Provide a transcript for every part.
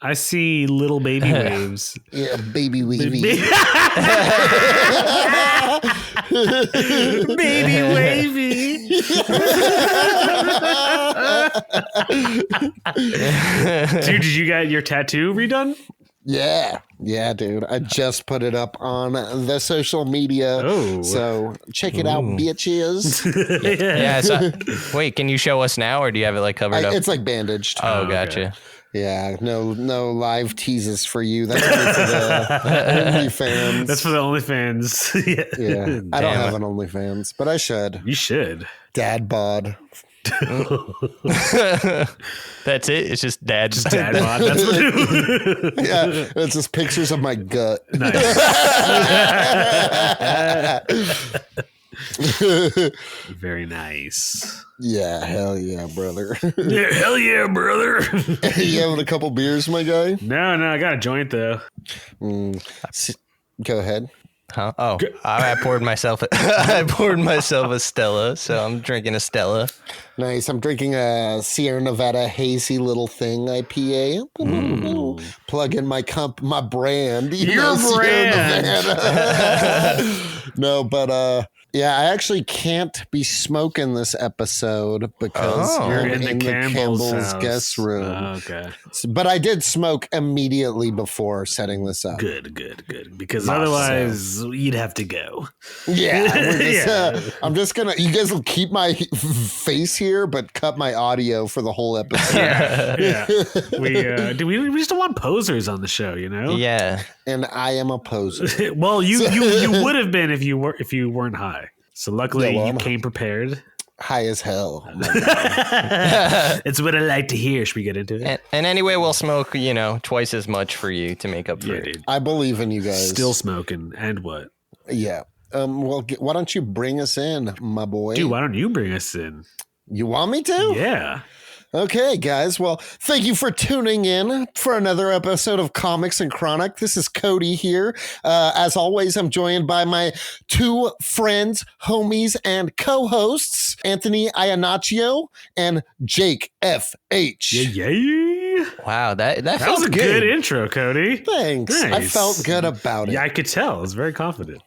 I see little baby waves. Yeah, baby wavy. Baby wavy. Dude, did you get your tattoo redone? Yeah, dude. I just put it up on the social media. Oh. So check it out, bitches. Yeah. So, wait, can you show us now, or do you have it like covered up? It's like bandaged. Oh, okay. gotcha. Yeah, no live teases for you. That's only for the OnlyFans. That's for the OnlyFans. Yeah, I don't have an OnlyFans, but I should. You should. Dad bod. That's it. It's just dad. Just dad bod. That's what it is. Yeah, it's just pictures of my gut. Nice. Very nice. Yeah, hell yeah, brother. Yeah, hell yeah, brother. You having a couple beers, my guy? No, I got a joint though. Go ahead. Huh? Oh, I poured myself. I poured myself a Stella, so I'm drinking a Stella. Nice. I'm drinking a Sierra Nevada hazy little thing IPA. Plug in my brand. Your brand. No, but yeah, I actually can't be smoking this episode because You're I'm in the Campbell's house. guest room. Oh, okay. But I did smoke immediately before setting this up. Good. Because otherwise, you'd have to go. Yeah, I'm just gonna. You guys will keep my face here, but cut my audio for the whole episode. Yeah. We just don't want posers on the show, you know. Yeah. And I am a poser. Well, you would have been if you weren't high. So luckily, you came prepared. High as hell. It's what I like to hear. Should we get into it? And anyway, we'll smoke, twice as much for you to make up for it. Dude. I believe in you guys. Still smoking, and what? Yeah. Well, why don't you bring us in, my boy? Dude, why don't you bring us in? You want me to? Yeah. Okay, guys. Well, thank you for tuning in for another episode of Comics and Chronic. This is Cody here. As always, I'm joined by my two friends, homies, and co-hosts, Anthony Iannaccio and Jake F.H. Yeah. Wow, that That felt was a good intro, Cody. Thanks. Nice. I felt good about it. Yeah, I could tell. I was very confident.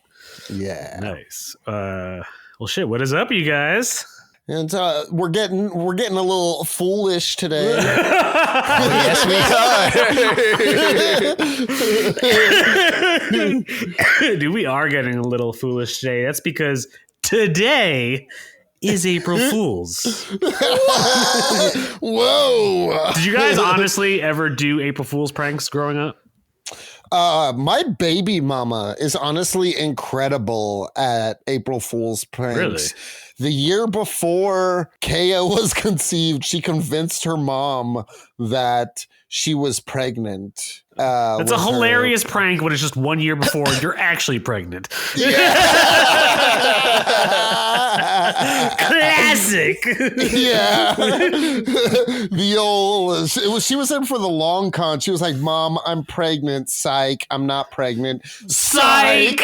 Yeah. Nice. Well, shit. What is up, you guys? And we're getting a little foolish today. yes, we are. Dude, we are getting a little foolish today. That's because today is April Fool's. Whoa. Did you guys honestly ever do April Fool's pranks growing up? My baby mama is honestly incredible at April Fool's pranks. Really? The year before Kaya was conceived, she convinced her mom that she was pregnant. That's a hilarious prank when it's just 1 year before you're actually pregnant. Classic. Yeah. She was in for the long con. She was like, Mom, I'm pregnant. Psych. I'm not pregnant. Psych.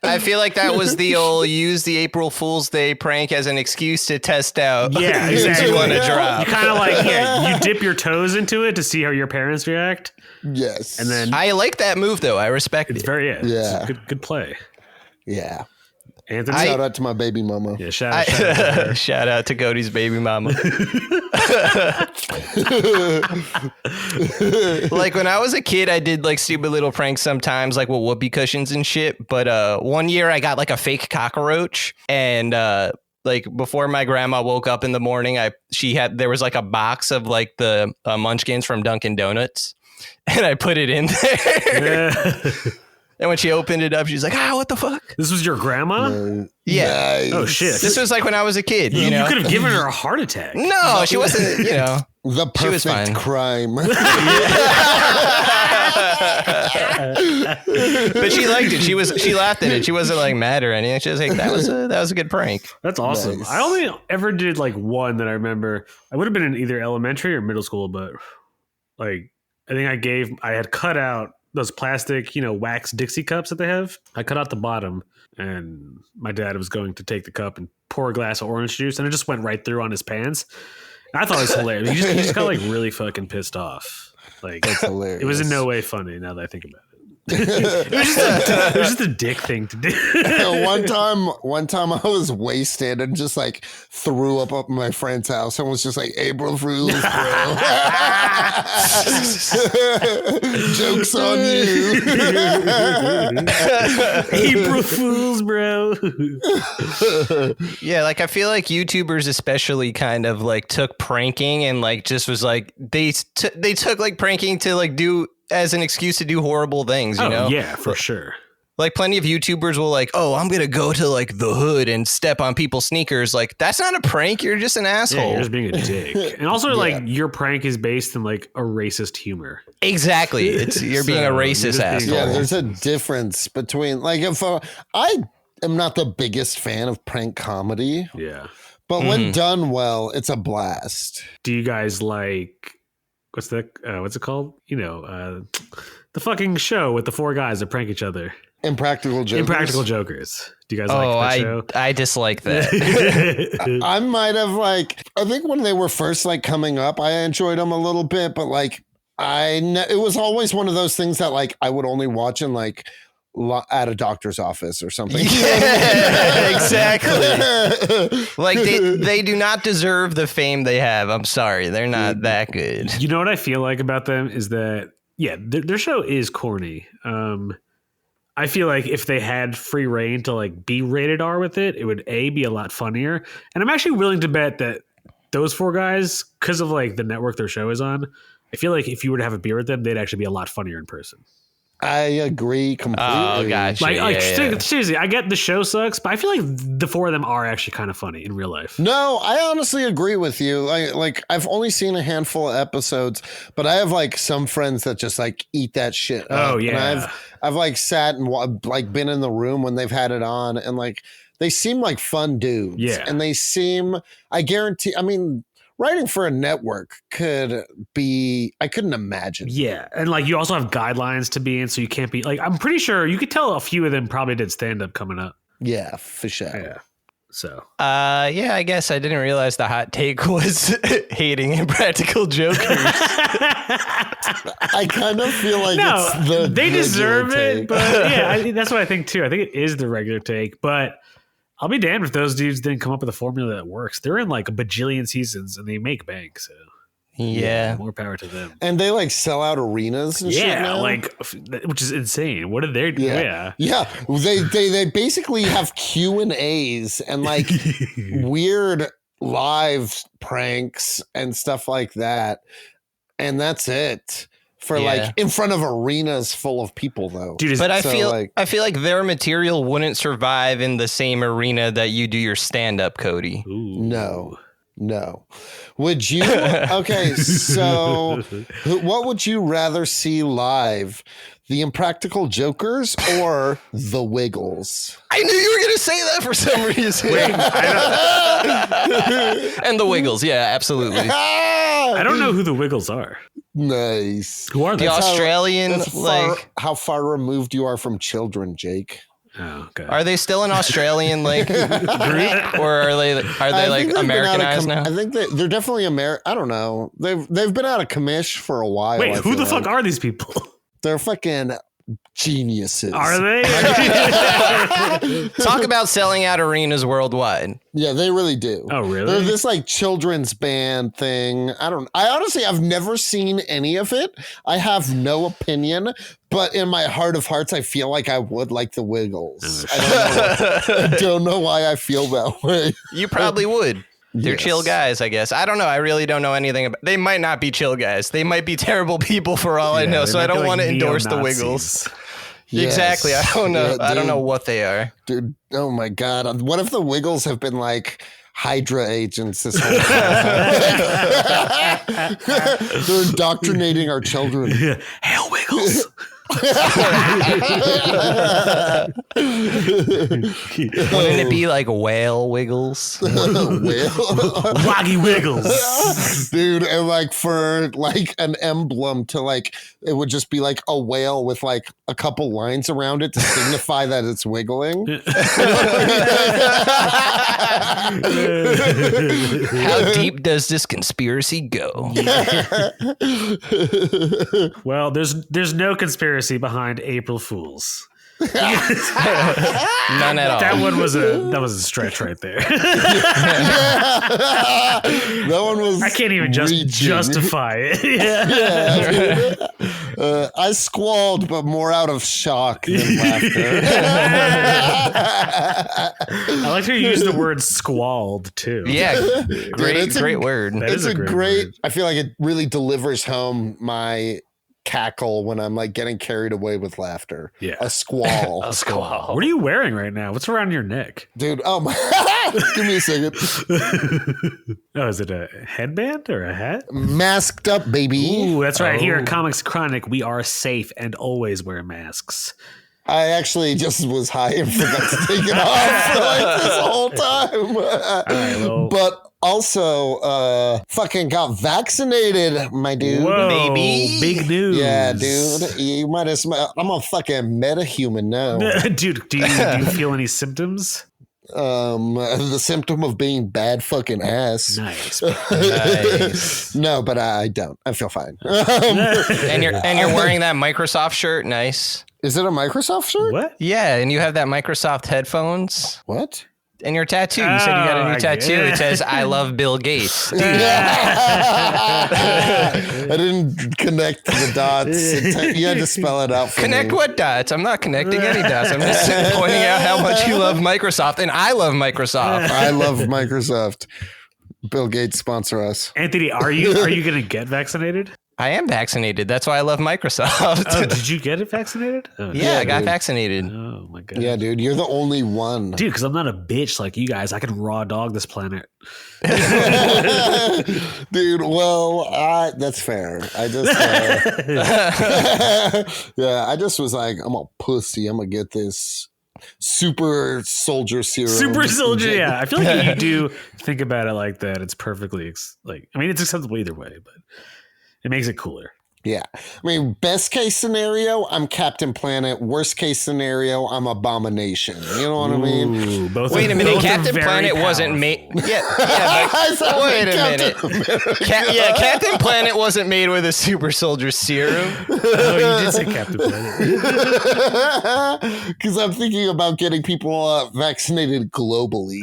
I feel like that was the old use the April Fool's Day prank as an excuse to test out. Yeah, exactly. You want to drop. You kind of like, you dip your toes into it to see how your parents react. Yes. And then I like that move, though. I respect it's it. very, Yeah. It's a good play. Yeah. Anthony? Shout out to my baby mama. Yeah, shout out. Shout out to Cody's baby mama. Like when I was a kid, I did like stupid little pranks sometimes, like with whoopee cushions and shit. But 1 year I got like a fake cockroach, and like before my grandma woke up in the morning, there was like a box of like the munchkins from Dunkin' Donuts, and I put it in there. Yeah. And when she opened it up, she's like, what the fuck? This was your grandma? Yeah. Nice. Oh, shit. This was like when I was a kid, you know? You could have given her a heart attack. No, she wasn't, The She was perfect fine. crime. But she liked it. She laughed at it. She wasn't like mad or anything. She was like, that was a good prank. That's awesome. Nice. I only ever did like one that I remember. I would have been in either elementary or middle school, but like I think I had cut out those plastic, wax Dixie cups that they have. I cut out the bottom, and my dad was going to take the cup and pour a glass of orange juice, and it just went right through on his pants. I thought it was hilarious. He just got like really fucking pissed off. Like That's hilarious. it was in no way funny. Now that I think about it. It was just a dick thing to do. one time I was wasted and just like threw up at my friend's house and was just like, April Fools, bro. Joke's on you. April Fools, bro. Yeah, like I feel like YouTubers especially kind of like took pranking and like just was like they took like pranking to like do as an excuse to do horrible things, you know? Yeah, for sure. Like plenty of YouTubers will like, oh, I'm going to go to like the hood and step on people's sneakers. Like that's not a prank. You're just an asshole. Yeah, you're just being a dick. And also like your prank is based in like a racist humor. Exactly. You're being a racist asshole. Yeah, there's a difference between like if I am not the biggest fan of prank comedy. Yeah. But when done well, it's a blast. Do you guys like what's it called? You know, the fucking show with the four guys that prank each other. Impractical Jokers. Impractical Jokers. Do you guys like that show? I dislike that. I might have like, I think when they were first like coming up, I enjoyed them a little bit, but like it was always one of those things that like I would only watch in like at a doctor's office or something. Yeah, exactly. Like they do not deserve the fame they have. I'm sorry. They're not that good. You know what I feel like about them is that, yeah, their show is corny. I feel like if they had free reign to like be rated R with it, it would be a lot funnier. And I'm actually willing to bet that those four guys, because of like the network their show is on, I feel like if you were to have a beer with them, they'd actually be a lot funnier in person. I agree completely. Oh, gotcha. Seriously, I get the show sucks, but I feel like the four of them are actually kind of funny in real life. No, I honestly agree with you. Like I've only seen a handful of episodes, but I have like some friends that just like eat that shit up. Oh yeah. And I've like sat and like been in the room when they've had it on, and like they seem like fun dudes. Yeah. And they seem, I guarantee, I mean, writing for a network could be, I couldn't imagine. Yeah. And like you also have guidelines to be in, so you can't be like, I'm pretty sure you could tell a few of them probably did stand up coming up. Yeah, for sure. Yeah. So yeah, I guess I didn't realize the hot take was hating Impractical Jokers. I kind of feel like it's they deserve take. it, but yeah, that's what I think too. I think it is the regular take, but I'll be damned if those dudes didn't come up with a formula that works. They're in like a bajillion seasons and they make bank, so yeah, more power to them. And they like sell out arenas and shit now? like, which is insane. What did they do? Yeah. They basically have Q&As and like weird live pranks and stuff like that, and that's it. For like in front of arenas full of people though. Dude, but I feel like their material wouldn't survive in the same arena that you do your stand-up, Cody. Ooh. No. Would you? Okay, so what would you rather see live? The Impractical Jokers or the Wiggles? I knew you were going to say that for some reason. And the Wiggles, yeah, absolutely. I don't know who the Wiggles are. Nice. Who are they? The Australian, how far removed you are from children, Jake. Oh, okay. Are they still an Australian like group, or are they like Americanized now? I think they're definitely American. I don't know. They've been out of commish for a while. Wait, who the fuck are these people? They're fucking geniuses. Are they? Talk about selling out arenas worldwide. Yeah, they really do. Oh, really? They're this like children's band thing. I honestly, I've never seen any of it. I have no opinion, but in my heart of hearts, I feel like I would like the Wiggles. I don't know why I feel that way. You probably would. They're chill guys, I guess. I don't know. I really don't know anything about. They might not be chill guys. They might be terrible people for all I know. So I don't want to endorse the Wiggles. Yes. Exactly. I don't know. I don't know what they are. Dude, oh my God. What if the Wiggles have been like Hydra agents this whole time? They're indoctrinating our children. Hail Wiggles. Wouldn't it be like whale wiggles? Waggy Wiggles. Dude, and like for like an emblem to like, it would just be like a whale with like a couple lines around it to signify that it's wiggling. How deep does this conspiracy go? Well, there's no conspiracy behind April Fools. None at all. That was a stretch right there. That one was. I can't even justify it. I squalled, but more out of shock than laughter. I like to use the word squalled too. Yeah, Dude, great word. That It's is a great. word. I feel like it really delivers home my cackle when I'm like getting carried away with laughter. Yeah. A squall. A squall. What are you wearing right now? What's around your neck? Dude, oh my. Give me a second. Oh, is it a headband or a hat? Masked up, baby. Ooh, that's right. Here Oh. at Comics Chronic, we are safe and always wear masks. I actually just was high and forgot to take it off for like this whole time. well. But also, fucking got vaccinated, my dude. Whoa, baby. big news. Yeah, dude. You might as well. I'm a fucking meta-human now. Dude, do you feel any symptoms? The symptom of being bad fucking ass. Nice. Nice. No, but I don't. I feel fine. And you're wearing that Microsoft shirt. Nice. Is it a Microsoft shirt? What? Yeah, and you have that Microsoft headphones What? and your tattoo. You said you got a Oh, new I tattoo. get it. It says "I love Bill Gates." Dude, I didn't connect the dots. You had to spell it out for connect me. what dots? I'm not connecting any dots. I'm just pointing out how much you love Microsoft, and I love Microsoft. I love Microsoft. Bill Gates sponsor us. Anthony, are you going to get vaccinated? I am vaccinated. That's why I love Microsoft. Oh, did you get it vaccinated? Oh, yeah, I got dude. vaccinated. Oh my god. Yeah, dude, you're the only one. Dude, because I'm not a bitch like you guys. I can raw dog this planet. Dude, well, that's fair. I just, yeah, I just was like, I'm a pussy. I'm gonna get this super soldier serum. Super soldier, yeah. I feel like if you do think about it like that, it's perfectly I mean, it's acceptable either way, but it makes it cooler. Yeah. I mean, best case scenario, I'm Captain Planet. Worst case scenario, I'm Abomination. You know what I mean? Ooh, both Wait are- a minute, both are Captain very Planet wasn't powerful. made. Yeah, but wait a minute. Captain Planet wasn't made with a super soldier serum. Oh, you did say Captain Planet. Because I'm thinking about getting people vaccinated globally.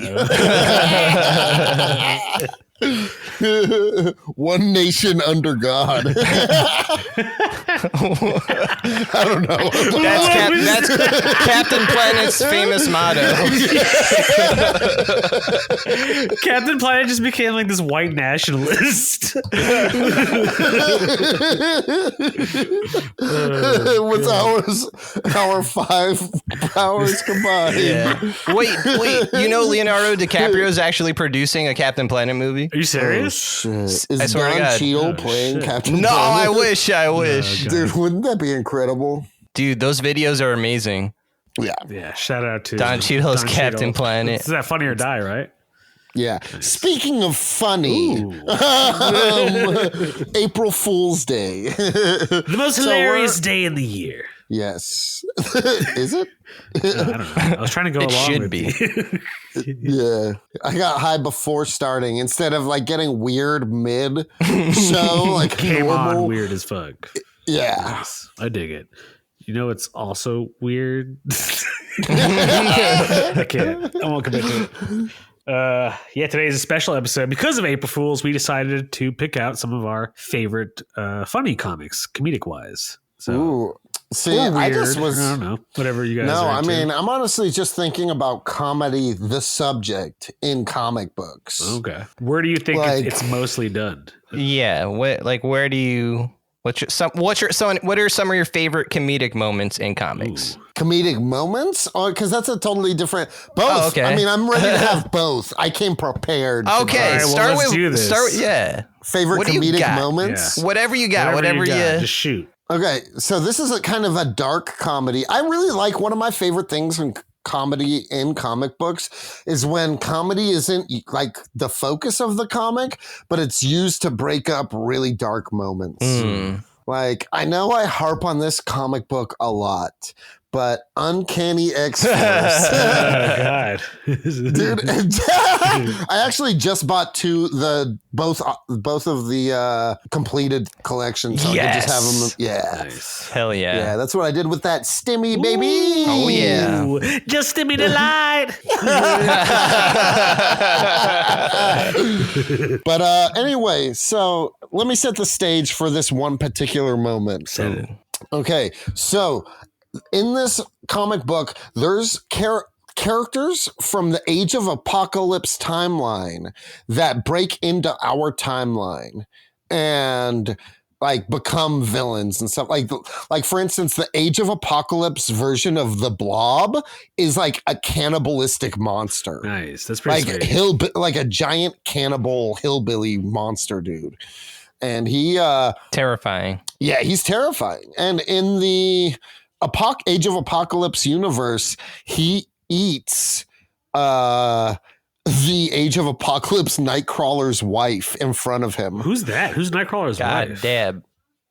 One nation under God. I don't know. That's Captain Planet's famous motto. Captain Planet just became like this white nationalist. With our 5 powers combined. Yeah. Wait. You know Leonardo DiCaprio is actually producing a Captain Planet movie? Are you serious? Shit. Is I swear to Don God. Cheadle Oh, playing shit. Captain No, I Planet? wish. God. Dude, wouldn't that be incredible? Dude, those videos are amazing. Yeah. Yeah, shout out to Don Cheadle's Captain Planet. Is that Funny or Die, right? Yeah. Speaking of funny, April Fool's Day. The most So hilarious day in the year. Yes. Is it? I don't know. I was trying to go It along should with be. you. Yeah. I got high before starting instead of like getting weird mid show, like Came normal. on weird as fuck. Yeah. Nice. I dig it. You know it's also weird? I can't. I won't commit to it. Yeah, today is a special episode. Because of April Fools, we decided to pick out some of our favorite funny comics, comedic wise. So, Ooh. See, or I weird. just was. I don't know. Whatever you guys No, are I into. mean, I'm honestly just thinking about comedy, the subject in comic books. Okay. Where do you think Like- it's mostly done? Yeah. Where do you? What are some of your favorite comedic moments in comics? Ooh. Comedic moments? Oh, because that's a totally different. Both. Oh, okay. I mean, I'm ready to have both. I came prepared. for Okay, All right, well, start let's with do this. Yeah. Favorite What do you comedic got? moments? Whatever you got. Whatever you. Just shoot. Okay, so this is a kind of a dark comedy. I really like one of my favorite things in comedy in comic books is when comedy isn't like the focus of the comic, but it's used to break up really dark moments. Like, I know I harp on this comic book a lot, but Uncanny X-Force. Oh, God. Dude, I actually just bought both of the completed collections, so I could just have them. Yeah, Nice. Hell yeah. yeah, that's what I did with that Stimmy, baby. Oh, yeah. Ooh, just Stimmy the light. But anyway, so let me set the stage for this one particular moment. Okay, so in this comic book, there's characters from the Age of Apocalypse timeline that break into our timeline and like become villains and stuff. Like for instance, the Age of Apocalypse version of the Blob is like a cannibalistic monster. Nice. That's pretty sweet. Like a giant cannibal hillbilly monster dude. And he Terrifying. Yeah, he's terrifying. And in the Age of Apocalypse universe, he eats the Age of Apocalypse Nightcrawler's wife in front of him. Who's that? Who's Nightcrawler's God wife? damn.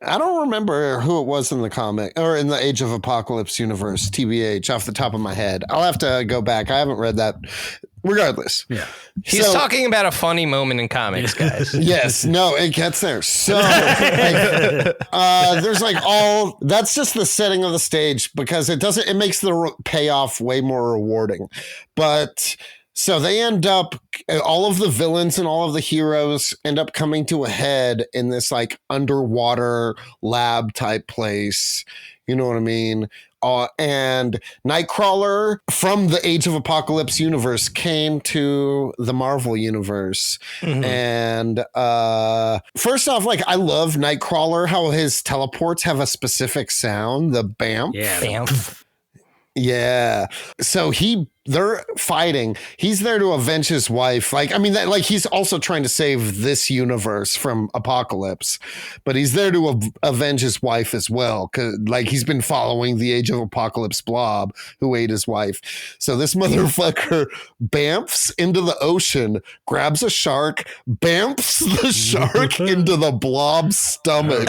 I don't remember who it was in the comic or in the Age of Apocalypse universe, TBH, off the top of my head. I'll have to go back. I haven't read that. Regardless. Yeah. He's talking about a funny moment in comics, guys. Yes. No, it gets there. So there's like that's just the setting of the stage because it makes the payoff way more rewarding. But so they end up, all of the villains and all of the heroes end up coming to a head in this like underwater lab type place. You know what I mean? And Nightcrawler from the Age of Apocalypse universe came to the Marvel universe. Mm-hmm. And first off, like I love Nightcrawler, how his teleports have a specific sound, the bamf. Yeah. Bamf. Yeah. So they're fighting. He's there to avenge his wife. Like, I mean, he's also trying to save this universe from apocalypse, but he's there to avenge his wife as well. Cause like he's been following the Age of Apocalypse Blob who ate his wife. So this motherfucker bamfs into the ocean, grabs a shark, bamfs the shark into the Blob's stomach,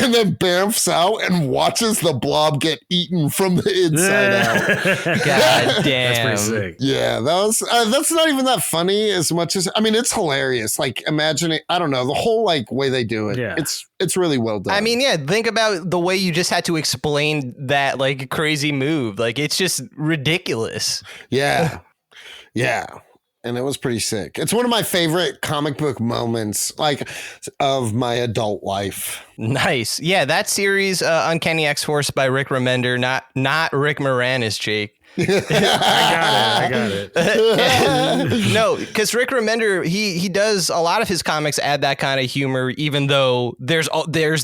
and then bamfs out and watches the Blob get eaten from the inside out. God damn. That's pretty sick. Yeah, that's not even that funny as much as, I mean, it's hilarious. Like imagine it, I don't know, the whole like way they do it. Yeah. It's really well done. I mean, yeah, think about the way you just had to explain that like crazy move. Like it's just ridiculous. Yeah. Yeah. And it was pretty sick. It's one of my favorite comic book moments, like, of my adult life. Nice. Yeah, that series, Uncanny X-Force by Rick Remender, not Rick Moranis, Jake. I got it. No, because Rick Remender, he does a lot of his comics add that kind of humor, even though there's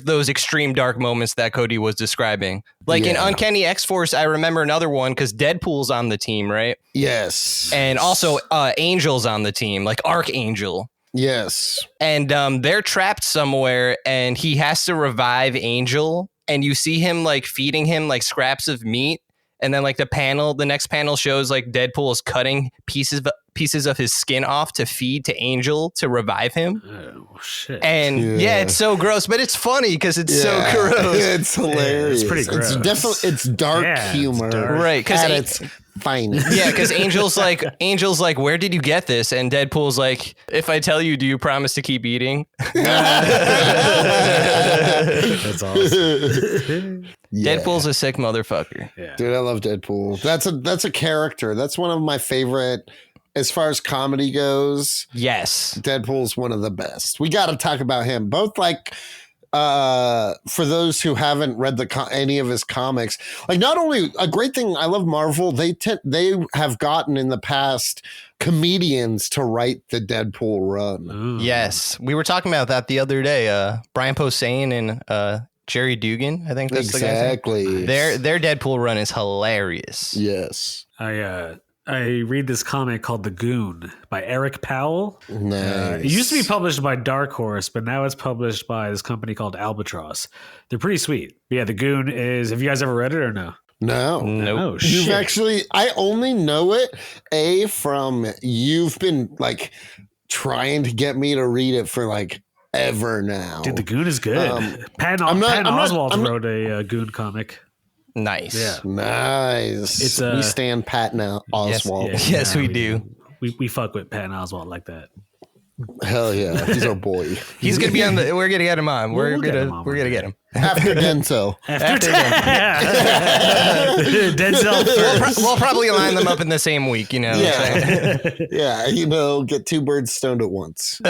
those extreme dark moments that Cody was describing. Like in Uncanny X-Force, I remember another one because Deadpool's on the team, right? Yes. And also Angel's on the team, like Archangel. Yes. And they're trapped somewhere and he has to revive Angel. And you see him like feeding him like scraps of meat. And then like the next panel shows like Deadpool is cutting pieces of his skin off to feed to Angel to revive him. Oh, shit. And yeah, it's so gross, but it's funny because it's so gross. It's hilarious. It's pretty gross. It's definitely, it's dark humor. It's dark. Right. At its finest. Yeah, because Angel's like, where did you get this? And Deadpool's like, if I tell you, do you promise to keep eating? That's awesome. Yeah. Deadpool's a sick motherfucker. Yeah. Dude, I love Deadpool. That's a character. That's one of my favorite as far as comedy goes. Yes. Deadpool's one of the best. We got to talk about him. Both like for those who haven't read any of his comics, like not only a great thing, I love Marvel. They have gotten in the past comedians to write the Deadpool run. Ooh. Yes. We were talking about that the other day. Brian Posehn and Jerry Dugan, I think that's exactly. the guy's name. Their Deadpool run is hilarious. Yes. I I read this comic called The Goon by Eric Powell. Nice. It used to be published by Dark Horse, but now it's published by this company called Albatross. They're pretty sweet. But yeah, The Goon is. Have you guys ever read it or no? No. Nope. Oh, You've shit. actually, I only know it, from you've been like trying to get me to read it for like ever now. Dude, The Goon is good. Patton Oswalt wrote a Goon comic. Nice. Yeah. Nice. We stand Pat now, Oswald. Yes, we do. We fuck with Patton Oswalt like that. Hell yeah, he's our boy. He's gonna be on the. We're gonna get him on. We're gonna get him After Denso. After Denzel first. We'll probably line them up in the same week. You know. Yeah, yeah. Get two birds stoned at once.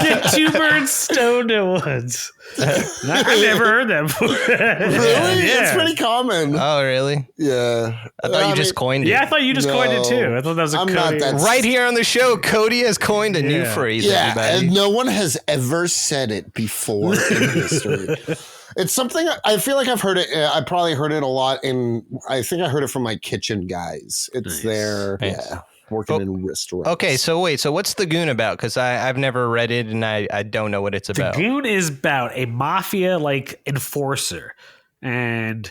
Get two birds stoned at once. I never heard that before. Really? Yeah. It's pretty common. Oh, really? Yeah. I thought you just coined it. Yeah, I thought you just coined it No. too. I thought that was a I'm Cody. not that Right here on the show, Cody has coined a new phrase. Yeah, Everybody. and no one has ever said it before in history. It's something I feel like I've heard it. I probably heard it a lot I think I heard it from my kitchen guys. It's Nice. their, working in restaurants. Okay, so wait, so what's The Goon about? Because I've never read it and I don't know what it's The about. Goon is about a mafia like enforcer, and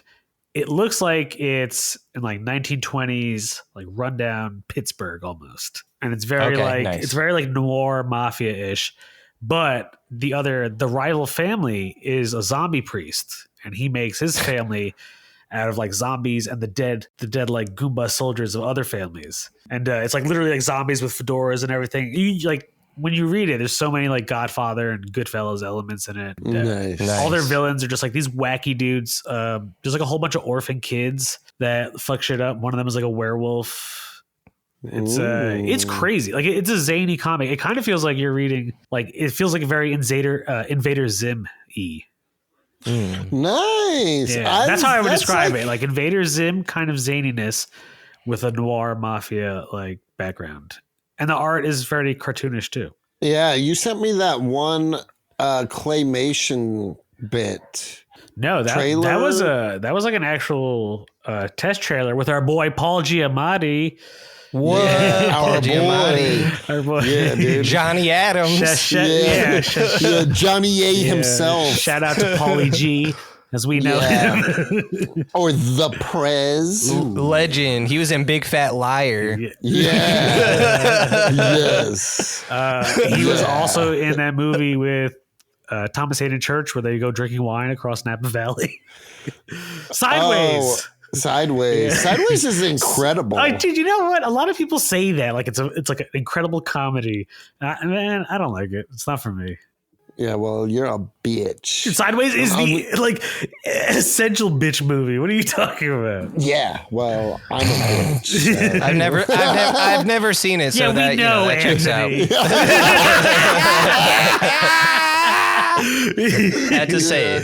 it looks like it's in like 1920s, like rundown Pittsburgh almost, and it's very nice. it's very like noir mafia ish. But the rival family is a zombie priest, and he makes his family out of like zombies and the dead like Goomba soldiers of other families. And it's like literally like zombies with fedoras and everything. You like when you read it, there's so many like Godfather and Goodfellas elements in it. Nice. All their villains are just like these wacky dudes. There's like a whole bunch of orphan kids that fuck shit up. One of them is like a werewolf. It's crazy. Like it's a zany comic. It kind of feels like you're reading like it feels like a very Invader Zim-y. Nice. Yeah, that's how I would describe it. Like Invader Zim kind of zaniness with a noir mafia like background. And the art is very cartoonish too. Yeah, you sent me that one claymation bit. No, that was like an actual test trailer with our boy Paul Giamatti. What? Yeah, our Giamatti. Our boy. Yeah, dude. Johnny Adams. Yeah, Johnny A himself. Shout out to Paulie G, as we know him. Or the Prez. Legend. He was in Big Fat Liar. Yeah. Yes. He was also in that movie with Thomas Hayden Church where they go drinking wine across Napa Valley. Sideways. Oh, Sideways. Yeah. Sideways is incredible. Dude, you know what? A lot of people say that like it's like an incredible comedy. Man, I don't like it. It's not for me. Yeah, well, you're a bitch. Sideways is the like essential bitch movie. What are you talking about? Yeah, well, I'm a bitch. I've never seen it, so yeah, we know, that checks out. Had to say it.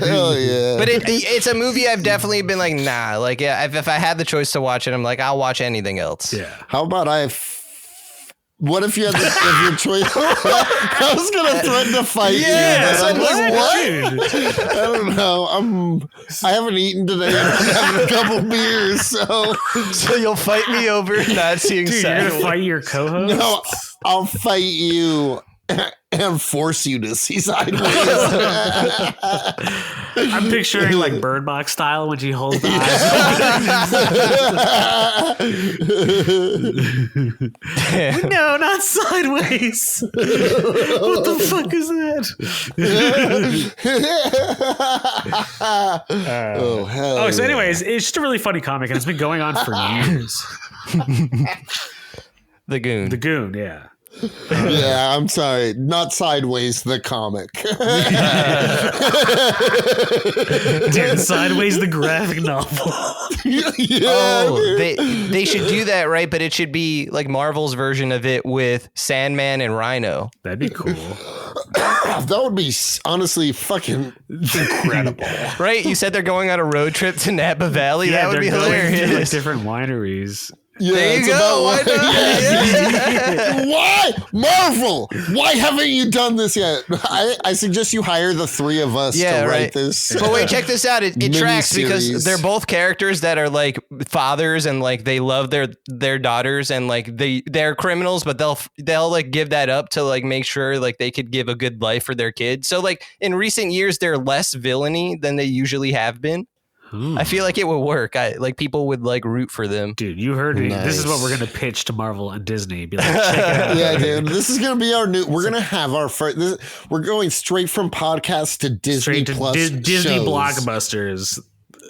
Hell yeah. But it's a movie I've definitely been like, nah. Like, if I had the choice to watch it, I'm like, I'll watch anything else. Yeah. How about what if you had your choice? I was gonna threaten to fight you. Yeah, I'm like, what? Dude. I don't know. I haven't eaten today. I'm having a couple beers, so you'll fight me over not seeing Dude, you're gonna fight your co-host? No, I'll fight you and force you to see Sideways. I'm picturing like Bird Box style when she holds the eyes. No, not Sideways. What the fuck is that? Oh, hell So yeah. anyways, it's just a really funny comic and it's been going on for years. The Goon. The Goon, yeah. Yeah, I'm sorry. Not Sideways, the comic. Dude, Sideways, the graphic novel. They should do that, right? But it should be like Marvel's version of it with Sandman and Rhino. That'd be cool. That would be honestly fucking incredible. Right? You said they're going on a road trip to Napa Valley. Yeah, That would be they're going to, like, hilarious. different wineries. Yeah, There you it's go. about Why not? Why? Marvel, why haven't you done this yet? I suggest you hire the three of us to write this. But wait, check this out. It tracks because mini-series. they're both characters that are like fathers and like they love their daughters and like they're criminals, but they'll like give that up to like make sure like they could give a good life for their kids. So like in recent years, they're less villainy than they usually have been. I feel like it would work. Like people would like root for them. Dude, you heard me. Nice. This is what we're gonna pitch to Marvel and Disney. Be like, check it out. Yeah, dude, this is gonna be our new. We're gonna have our first. We're going straight from podcast to Disney Straight to Plus Disney shows. blockbusters.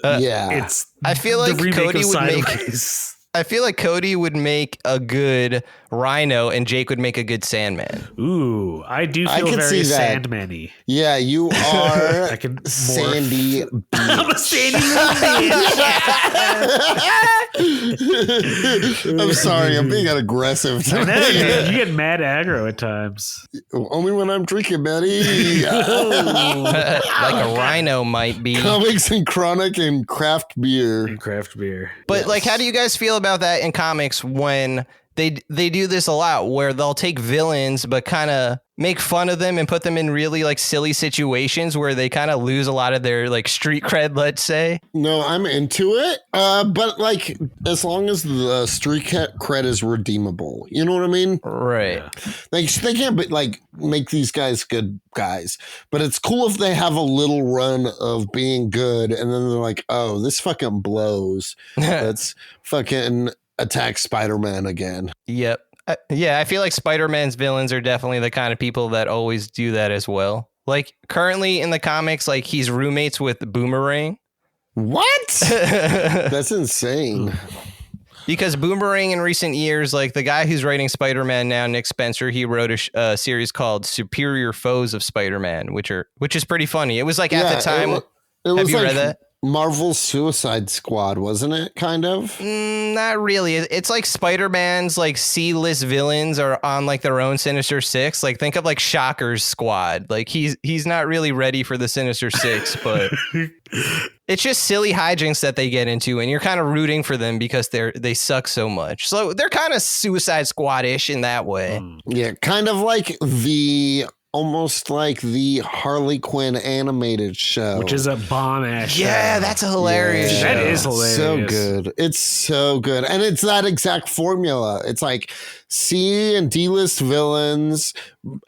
Yeah, It's I feel like the remake Cody of would make. Sideways. I feel like Cody would make a good Rhino and Jake would make a good Sandman. Ooh, I do I feel can very see that. Sandman-y. yeah, you are. I can morph. Sandy. I'm a Sandy man. I'm sorry, I'm being aggressive. I know, man. You get mad aggro at times. Only when I'm drinking, Betty. Like a Rhino might be. Comics and chronic and craft beer. And craft beer. But like, how do you guys feel about that in comics when they do this a lot where they'll take villains but kind of make fun of them and put them in really like silly situations where they kind of lose a lot of their like street cred, let's say? No, I'm into it. But like, as long as the street cred is redeemable, you know what I mean? Right. Like, they can't be, like make these guys good guys, but it's cool if they have a little run of being good, and then they're like, "Oh, this fucking blows. Let's fucking attack Spider-Man again." Yep. Yeah, I feel like Spider-Man's villains are definitely the kind of people that always do that as well. Like currently in the comics, like he's roommates with Boomerang. What? That's insane. Because Boomerang in recent years, like the guy who's writing Spider-Man now, Nick Spencer, he wrote a series called Superior Foes of Spider-Man, which is pretty funny. It was like at the time. It Have was you like read that? Marvel's Suicide Squad, wasn't it? Kind of. Not really. It's like Spider-Man's like C-list villains are on like their own Sinister Six. Like think of like Shocker's squad. Like he's not really ready for the Sinister Six, but it's just silly hijinks that they get into, and you're kind of rooting for them because they suck so much. So they're kind of Suicide Squad-ish in that way. Yeah, kind of like almost like the Harley Quinn animated show, Which is a bomb-ass show. Yeah, that's a hilarious Yeah. show. That is hilarious. So good. It's so good. And it's that exact formula. It's like C and D-list villains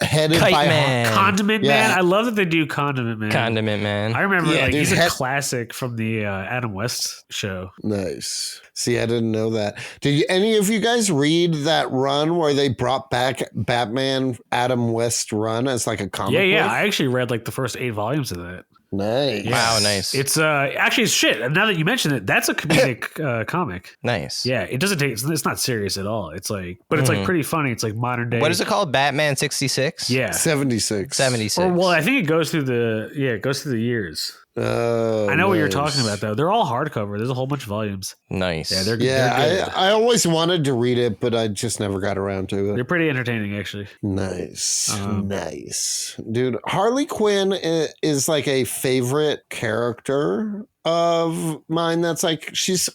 headed Kite by Man. Condiment Yeah. Man. I love that they do Condiment Man. Condiment Man. I remember Yeah, like dude, he's a classic from the Adam West show. Nice. See, I didn't know that. Did any of you guys read that run where they brought back Batman Adam West run as like a comic Yeah. book? I actually read like the first 8 volumes of that. Nice. Wow, nice. It's actually it's shit. And now that you mention it, that's a comedic comic. Nice. Yeah, it doesn't take. It's not serious at all. It's like, but it's like pretty funny. It's like modern day. What is it called? Batman 66? Yeah, 76. 76. Or well, I think it goes through the years. Oh, I know what you're nice. talking about though. They're all hardcover. There's a whole bunch of volumes. Nice. Yeah, they're Yeah, good. I always wanted to read it, but I just never got around to They're it. pretty entertaining actually. Nice. Nice. Dude, Harley Quinn is like a favorite character of mine. That's like, she's,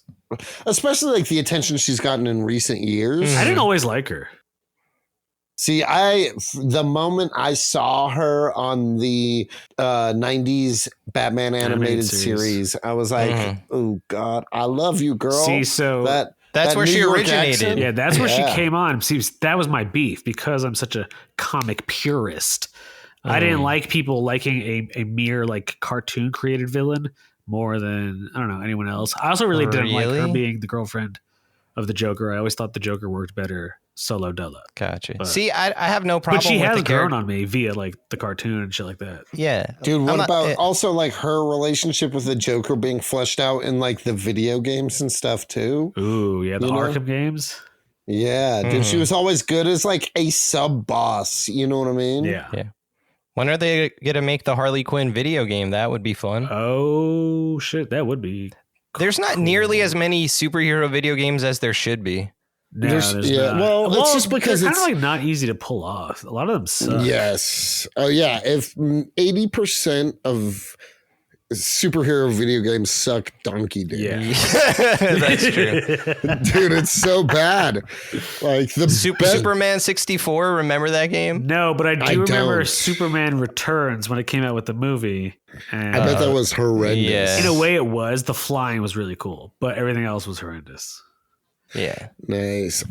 especially like the attention she's gotten in recent years. I didn't always like her. See, the moment I saw her on the 90s Batman animated series, I was like, oh God, I love you, girl. See, so That's that where New she York originated. accent? yeah, that's where Yeah. she came on. See, that was my beef because I'm such a comic purist. I didn't like people liking a mere like cartoon created villain more than I don't know anyone else. I also really didn't like her Really? being the girlfriend of the Joker. I always thought the Joker worked better solo dolo. Gotcha. But- See, I have no problem But she with has the grown character. on me via like the cartoon and shit like that. Yeah. Dude, what I'm not- about also like her relationship with the Joker being fleshed out in like the video games and stuff too? Ooh, yeah, the You know? Arkham games. Yeah, dude, she was always good as like a sub boss. You know what I mean? Yeah. When are they going to make the Harley Quinn video game? That would be fun. Oh shit, that would be. There's not nearly as many superhero video games as there should be. No, There's- there's yeah, not. well, it's just because they're it's- kind of like not easy to pull off. A lot of them suck. Yes. Oh yeah. If 80% of superhero video games suck donkey dick. Yeah. That's true. Dude, it's so bad. Like the Superman 64. Remember that game? No, but I do remember don't. Superman Returns when it came out with the movie. And I bet that was horrendous. yeah. in a way it was. The flying was really cool, but everything else was horrendous. Yeah. Nice.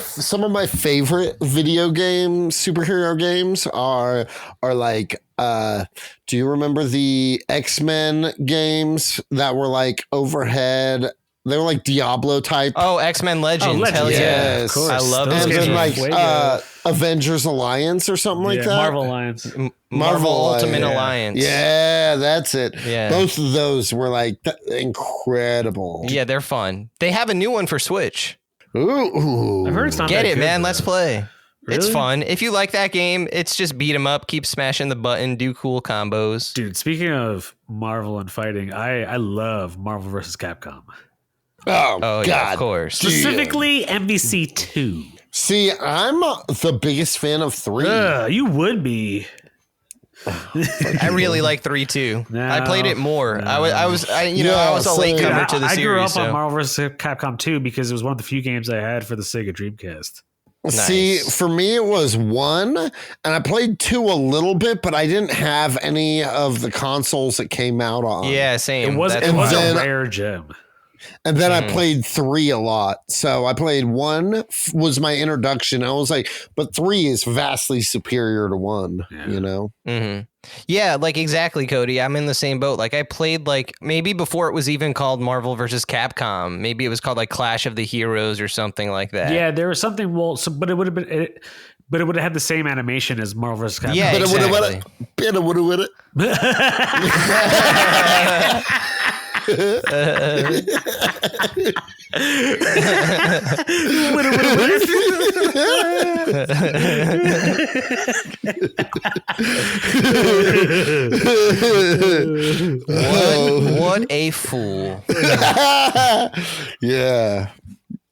Some of my favorite video game superhero games are like do you remember the X-Men games that were like overhead? They were like Diablo type. Oh, X-Men Legends. Legends, Hell yeah. Yes. of course. I love Those and those then games games. like Avengers Alliance or something like that. Marvel Alliance. Marvel Ultimate yeah. Alliance. Yeah, that's it. Yeah. Both of those were like incredible. Yeah, they're fun. They have a new one for Switch. Ooh. I've heard it's not Get that it, good, man. though. Let's play. It's Really? fun. If you like that game, it's just beat 'em up, keep smashing the button, do cool combos. Dude, speaking of Marvel and fighting, I love Marvel vs. Capcom. Oh, Oh, God. yeah, of course. Specifically MVC 2. See, I'm the biggest fan of 3. You would be. I really like 3 too. No, I played it more. no. I was a Yeah, late same. comer to the I grew series. up on So. Marvel vs. Capcom 2 because it was one of the few games I had for the Sega Dreamcast. See, Nice. for me, it was 1, and I played 2 a little bit, but I didn't have any of the consoles that came out on. Yeah, same. It was That's and a why. then- rare gem. And then I played 3 a lot. So I played 1 was my introduction. I was like, but 3 is vastly superior to 1, Yeah. you know? Mm-hmm. Yeah, like exactly, Cody. I'm in the same boat. Like I played like maybe before it was even called Marvel versus Capcom. Maybe it was called like Clash of the Heroes or something like that. Yeah, there was something. Well, but it would have been. But it would have had the same animation as Marvel vs. Capcom. Yeah, exactly. What a fool. Yeah.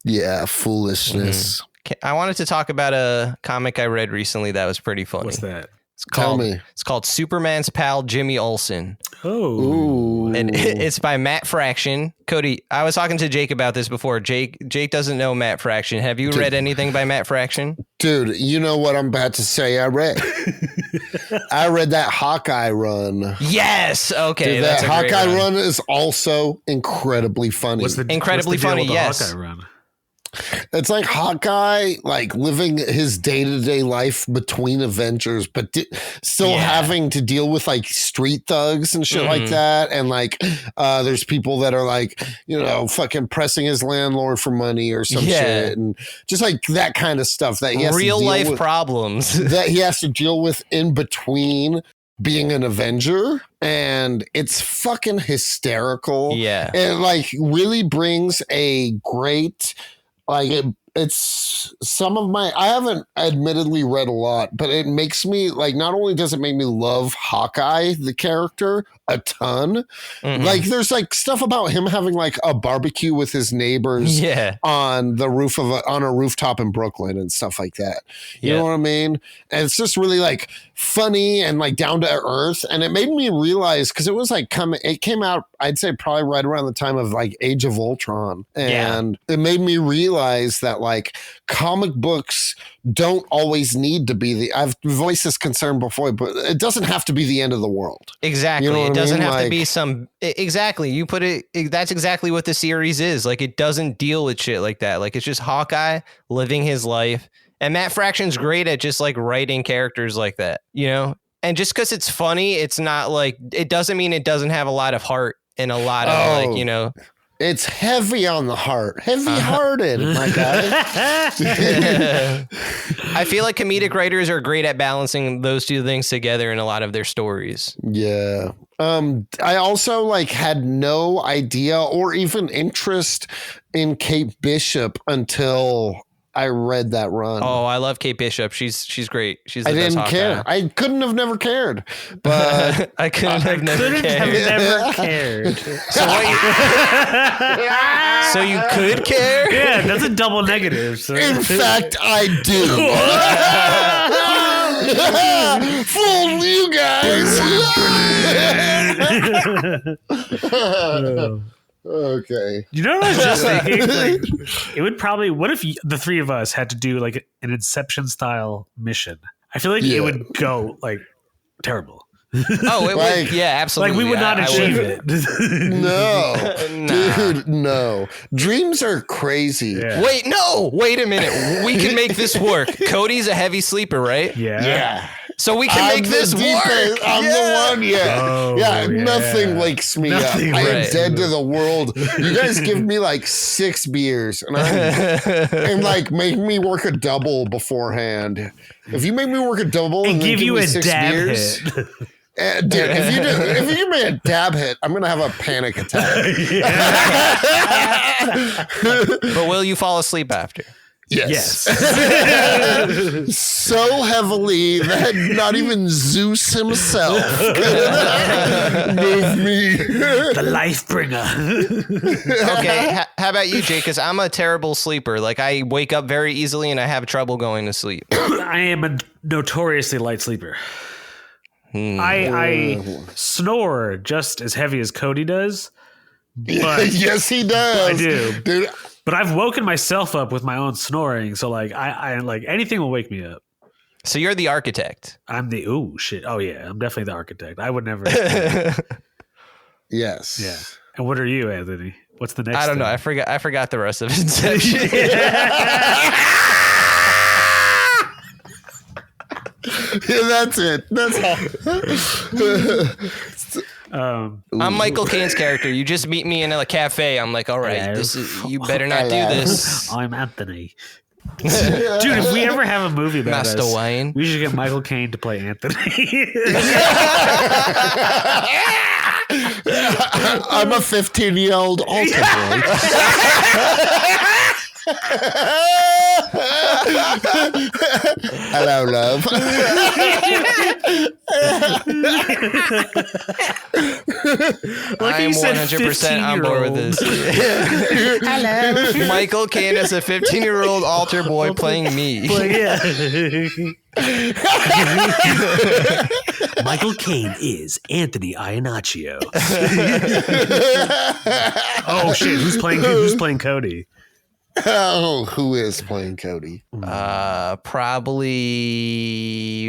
Yeah. Foolishness. I wanted to talk about a comic I read recently that was pretty funny. What's that? It's Tell called, me. It's called Superman's pal Jimmy Olsen. Oh, Ooh. And it's by Matt Fraction. Cody, I was talking to Jake about this before. Jake doesn't know Matt Fraction. Have you read anything by Matt Fraction? Dude, you know what I'm about to say. I read that Hawkeye run. Yes. Okay. Dude, That's that a great Hawkeye run. run is also incredibly funny. Incredibly deal funny, with the yes. Hawkeye run? It's like Hawkeye, like living his day-to-day life between Avengers, but still having to deal with like street thugs and shit like that. And like, there's people that are like, you know, fucking pressing his landlord for money or some shit, and just like that kind of stuff that he has Real to deal life with, problems. that he has to deal with in between being an Avenger, and it's fucking hysterical. Yeah. It like really brings a great. Like it's some of my, I haven't admittedly read a lot, but it makes me like, not only does it make me love Hawkeye, the character, a ton, like there's like stuff about him having like a barbecue with his neighbors on the roof of on a rooftop in Brooklyn and stuff like that. You know what I mean? And it's just really like funny and like down to earth. And it made me realize, cause it was like it came out, I'd say probably right around the time of like Age of Ultron. And it made me realize that like comic books don't always need to be I've voiced this concern before, but it doesn't have to be the end of the world. Exactly. You know what It doesn't I mean? have to Like- be some. Exactly. You put it. That's exactly what the series is. Like it doesn't deal with shit like that. Like it's just Hawkeye living his life. And Matt Fraction's great at just like writing characters like that, you know? And just because it's funny, it's not like, it doesn't mean it doesn't have a lot of heart and a lot of like, you know. It's heavy on the heart, heavy-hearted, my guy. I feel like comedic writers are great at balancing those two things together in a lot of their stories. Yeah. I also like had no idea or even interest in Kate Bishop until I read that run. Oh, I love Kate Bishop. She's great. She's the I best didn't care. Hawkeye. I couldn't have never cared. But I couldn't have never cared. cared. So you could care? Yeah, that's a double negative. So. in fact, I do. Fooled you guys. Okay. You know what I was just thinking? Like, it would probably. What if the three of us had to do like an Inception style mission? I feel like it would go like terrible. Oh, it would. Yeah, absolutely. Like we would not achieve it. No, dude, no. Dreams are crazy. Yeah. Wait a minute. We can make this work. Cody's a heavy sleeper, right? Yeah. So we can make this work. I'm the one. Yeah. Oh, Nothing wakes me Nothing up. I am right. dead to the world. You guys give me like 6 beers and like make me work a double beforehand. If you make me work a double and give you me a 6 dab beers, hit. dude, if you give me a dab hit, I'm gonna have a panic attack. But will you fall asleep after? Yes. So heavily that not even Zeus himself could move me. The life bringer. Okay, how about you, Jake? Because I'm a terrible sleeper. Like, I wake up very easily and I have trouble going to sleep. I am a notoriously light sleeper. I snore just as heavy as Cody does. But Yes, he does. I do. Dude, But I've woken myself up with my own snoring, so like I like anything will wake me up. So you're the architect. I'm the shit. Oh yeah, I'm definitely the architect. I would never. yes. Yeah. And what are you, Anthony? What's the next? I don't know. I forgot the rest of Inception. That's it. That's all. I'm Michael Caine's character. You just meet me in a cafe. I'm like, all right, Yes. you better not do this. I'm Anthony. Dude, if we ever have a movie about Master us, Wayne. we should get Michael Caine to play Anthony. I'm a 15-year-old altar boy. Hello, love. Like I'm you said, 100% on board with this. Hello. Michael Caine is a 15-year-old altar boy playing me. Like, yeah. Michael Caine is Anthony Iannaccio. Oh shit! Who's playing Cody? Oh, who is playing Cody? Probably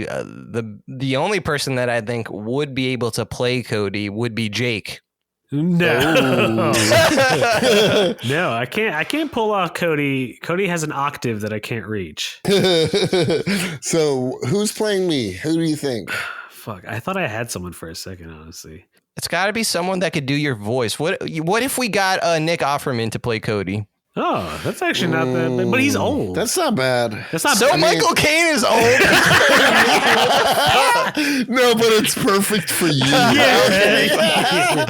the only person that I think would be able to play Cody would be Jake. No, no, I can't pull off Cody. Cody has an octave that I can't reach. So, who's playing me? Who do you think? Fuck, I thought I had someone for a second, honestly. It's got to be someone that could do your voice. What if we got Nick Offerman to play Cody? Oh, that's actually not that bad. But he's old. That's not bad. That's not So bad. Michael Caine is old. No, but it's perfect for you. Yeah.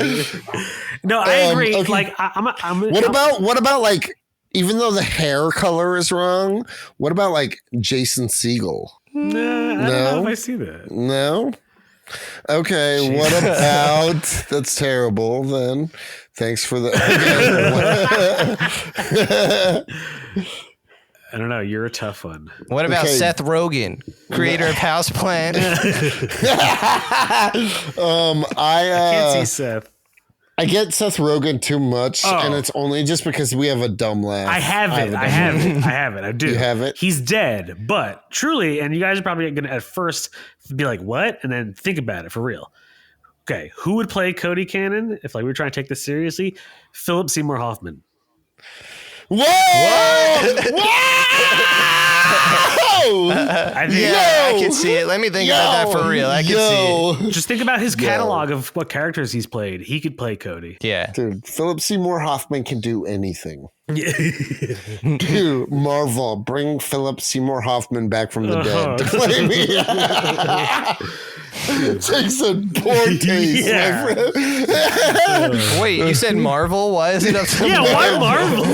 No, I agree. Okay. Like, I'm What about like, even though the hair color is wrong, what about like Jason Segel? Nah, I don't know if I see that. No? Okay, what about that's terrible then. Thanks for the I don't know. You're a tough one. What about Okay. Seth Rogen, creator of Houseplant? I Can't see Seth. I get Seth Rogen too much, Oh. and it's only just because we have a dumb laugh. I have it. I do. You have it? He's dead, but truly, and you guys are probably going to at first be like, what? And then think about it for real. Okay, who would play Cody Cannon if like we were trying to take this seriously? Philip Seymour Hoffman. Whoa! Whoa! I think Yeah, I can see it. Let me think about that for real. I can see it. just think about his catalog of what characters he's played. He could play Cody. Yeah. Dude, Philip Seymour Hoffman can do anything. Dude, Marvel, bring Philip Seymour Hoffman back from the dead to play me. Takes a poor taste, Yeah. my friend. Wait, you said Marvel? Why is it up to Yeah, why Marvel?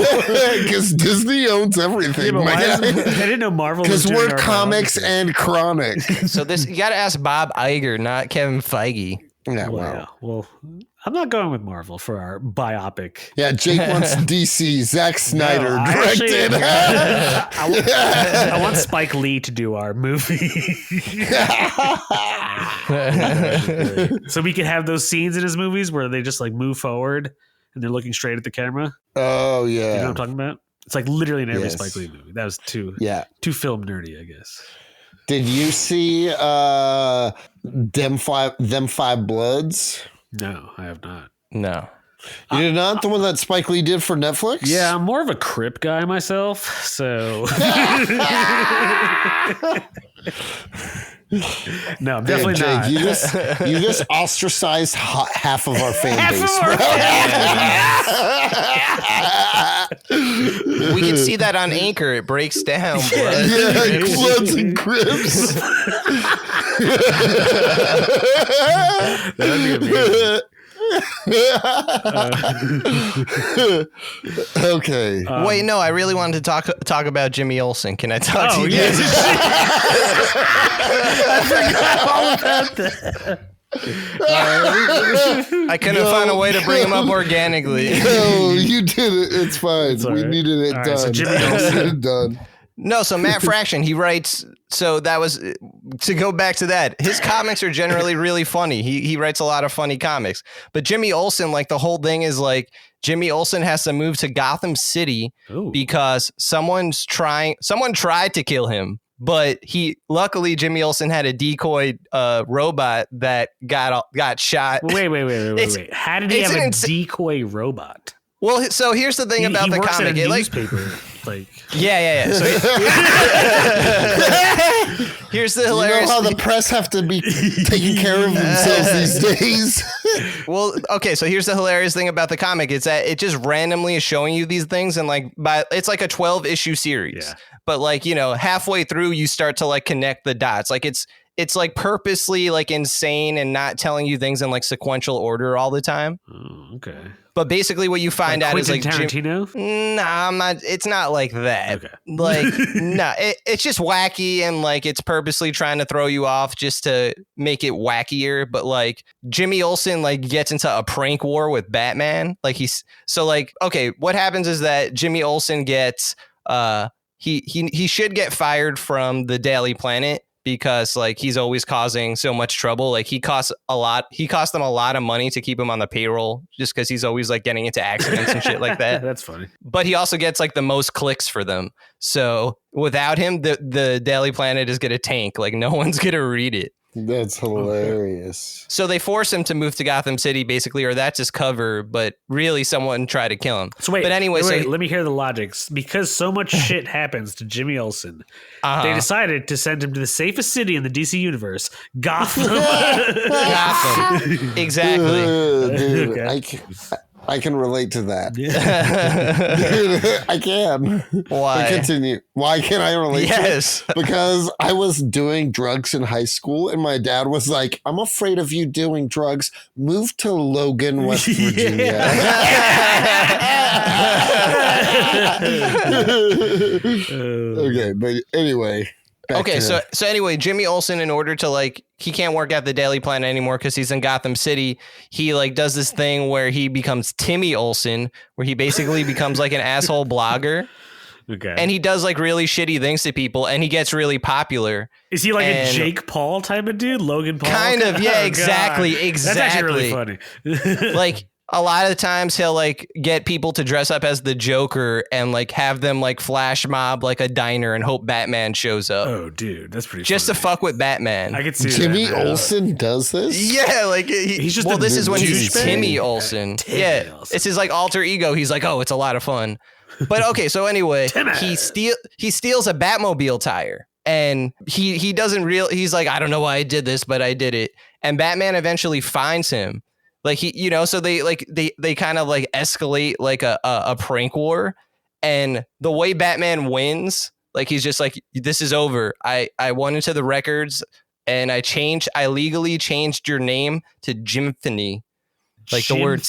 Because Disney owns everything. Yeah, but why I didn't know Marvel was Because doing we're our comics biography. and chronic. So this you got to ask Bob Iger, not Kevin Feige. Yeah, Wow. well, Well, I'm not going with Marvel for our biopic. Yeah, Jake wants DC. Zack Snyder directed. I want Spike Lee to do our movie. So we can have those scenes in his movies where they just like move forward and they're looking straight at the camera. Oh, yeah. You know what I'm talking about? It's like literally in every Yes. Spike Lee movie. That was too film nerdy, I guess. Did you see Them Five Bloods? No, I have not. No. You did not? The one that Spike Lee did for Netflix? Yeah, I'm more of a Crip guy myself, so no, I'm definitely Jake, not. You just ostracized half of our fan base. We can see that on Anchor. It breaks down. Yeah, Bloods and Crips. That'd be amazing. Okay. Wait, no, I really wanted to talk about Jimmy Olsen. Can I talk to you? Yes. I forgot all about that. I couldn't find a way to bring him up organically. No, you did it. It's fine. It's all We right. needed it All done. right, so Jimmy We needed Olsen. it done. No, so Matt Fraction, he writes. So that was to go back to that. His comics are generally really funny. He writes a lot of funny comics. But Jimmy Olsen, like the whole thing is like Jimmy Olsen has to move to Gotham City because someone tried to kill him. But luckily Jimmy Olsen had a decoy robot that got shot. Wait. How did he have a decoy robot? Well, so here's the thing about he the works comic. at a It, like, newspaper. Like, yeah. So here's the You hilarious. know how the press have to be taking care of themselves these days? Well, okay, so here's the hilarious thing about the comic. It's that it just randomly is showing you these things, and like it's like a 12-issue series. Yeah. But like, you know, halfway through you start to like connect the dots. Like it's like purposely like insane and not telling you things in like sequential order all the time. oh, okay. But basically what you find out is like Tarantino. Nah, I'm not. It's not like that. Okay. Like, no, it's just wacky and like it's purposely trying to throw you off just to make it wackier. But like Jimmy Olsen like gets into a prank war with Batman. Like okay, what happens is that Jimmy Olsen gets he should get fired from the Daily Planet because like he's always causing so much trouble. Like he cost them a lot of money to keep him on the payroll just because he's always like getting into accidents and shit like that. That's funny. But he also gets like the most clicks for them. So without him, the Daily Planet is going to tank. Like no one's going to read it. That's hilarious. So they force him to move to Gotham City, basically, or that's his cover. But really, someone tried to kill him. So wait, but anyway, let me hear the logics. Because so much shit happens to Jimmy Olsen, they decided to send him to the safest city in the DC universe, Gotham. Gotham. Exactly. Dude, Okay. I can relate to that. Dude, I can. Why? Continue. Why can't I relate Yes. to it? Because I was doing drugs in high school and my dad was like, I'm afraid of you doing drugs. Move to Logan, West Virginia. Okay, but anyway. Okay, so anyway, Jimmy Olsen, in order to like, he can't work at the Daily Planet anymore because he's in Gotham City. He like does this thing where he becomes Timmy Olsen, where he basically becomes like an asshole blogger. Okay. And he does like really shitty things to people, and he gets really popular. Is he like a Jake Paul type of dude? Logan Paul? Kind of, yeah, Oh, exactly. God. That's actually really funny. Like a lot of the times he'll like get people to dress up as the Joker and like have them like flash mob like a diner and hope Batman shows up. Oh, dude, that's pretty just funny. to fuck with Batman. I could see Jimmy that. Olsen does this? Yeah, like He's just this is when he's douchebag. Timmy Olsen. Yeah, Olsen. it's his like alter ego. He's like, oh, it's a lot of fun. But okay, so anyway, he steals a Batmobile tire, and he doesn't he's like, I don't know why I did this, but I did it. And Batman eventually finds him. Like so they kind of like escalate like a prank war, and the way Batman wins, like he's just like, this is over. I went into the records and I legally changed your name to Jimphony. Like the word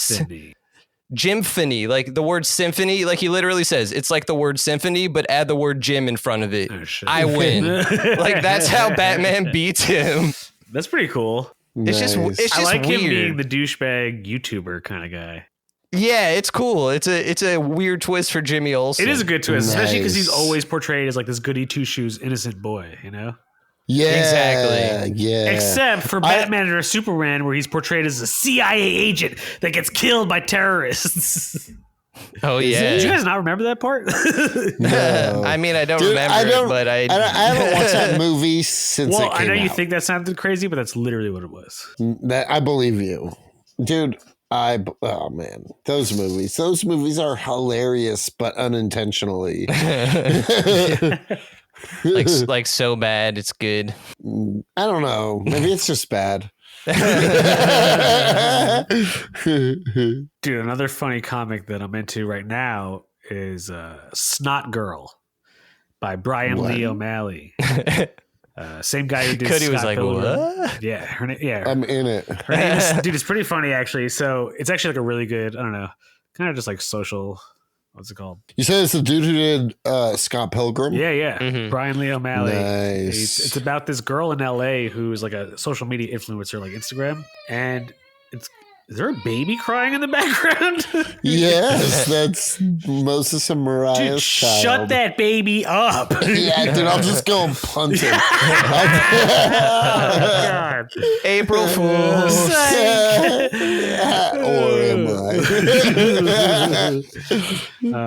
Jimphony, like the word symphony, like he literally says it's like the word symphony, but add the word Jim in front of it. Oh, shit. I win. Like that's how Batman beats him. That's pretty cool. It's just I like weird. him being the douchebag YouTuber kind of guy. Yeah, it's cool. It's a weird twist for Jimmy Olsen. It is a good twist, especially because he's Nice. always portrayed as like this goody two shoes innocent boy, you know? Yeah, Exactly. Yeah. Except for Batman or Superman, where he's portrayed as a CIA agent that gets killed by terrorists. Oh yeah. Did you guys not remember that part? No. I mean, I don't Dude, remember it, but I haven't watched that movie since Well, it came I know you out. think that sounded crazy, but that's literally what it was. That I believe you, dude. Oh man, those movies are hilarious, but unintentionally. like so bad it's good. I don't know. Maybe it's just bad. Dude, another funny comic that I'm into right now is Snotgirl by Brian What? Lee O'Malley. Same guy who did Cody was Scott like, Pilgrim. what? Yeah, I'm in it. her name is, dude, it's pretty funny actually. So it's actually like a really good, I don't know, kind of just like social. What's it called? You said it's the dude who did Scott Pilgrim. Yeah. Mhm. Brian Lee O'Malley. Nice. It's about this girl in LA who's like a social media influencer, like Instagram, and is there a baby crying in the background? Yes, that's Moses and Mariah's Dude, child. shut that baby up. Yeah, dude, I'll just go and punt it. Oh, God. April Fools. Or am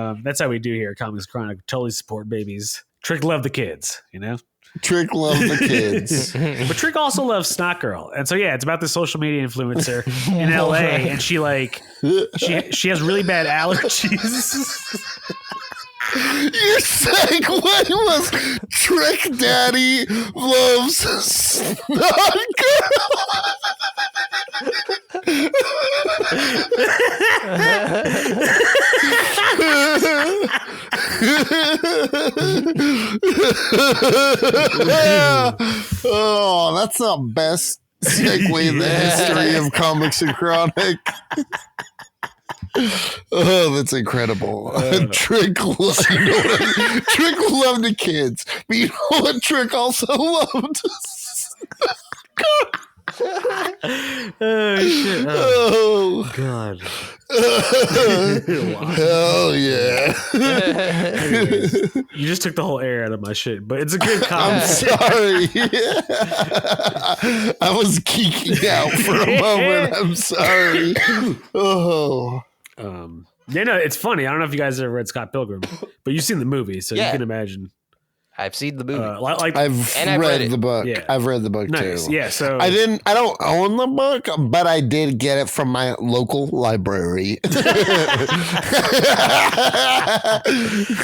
I? That's how we do here at Comics Chronic. Totally support babies. Trick love the kids, you know? Trick love the kids. But Trick also loves Snotgirl. And so yeah, it's about this social media influencer in LA, and she has really bad allergies. Your segue was Trick Daddy loves Snotgirl. Oh, that's the best segue in the history of Comics and Chronic. Oh, that's incredible. Trick loved the kids. But you know what Trick also loved? Oh shit! Oh, God! hell yeah. Anyways, you just took the whole air out of my shit, but it's a good I'm comic. sorry. I was geeking out for a moment. I'm sorry. Oh. Yeah, no, it's funny. I don't know if you guys ever read Scott Pilgrim, but you've seen the movie, so Yeah. you can imagine. I've seen the movie. Like I've read read it. the book. Yeah. I've read the book nice, too. yeah. So I don't own the book, but I did get it from my local library.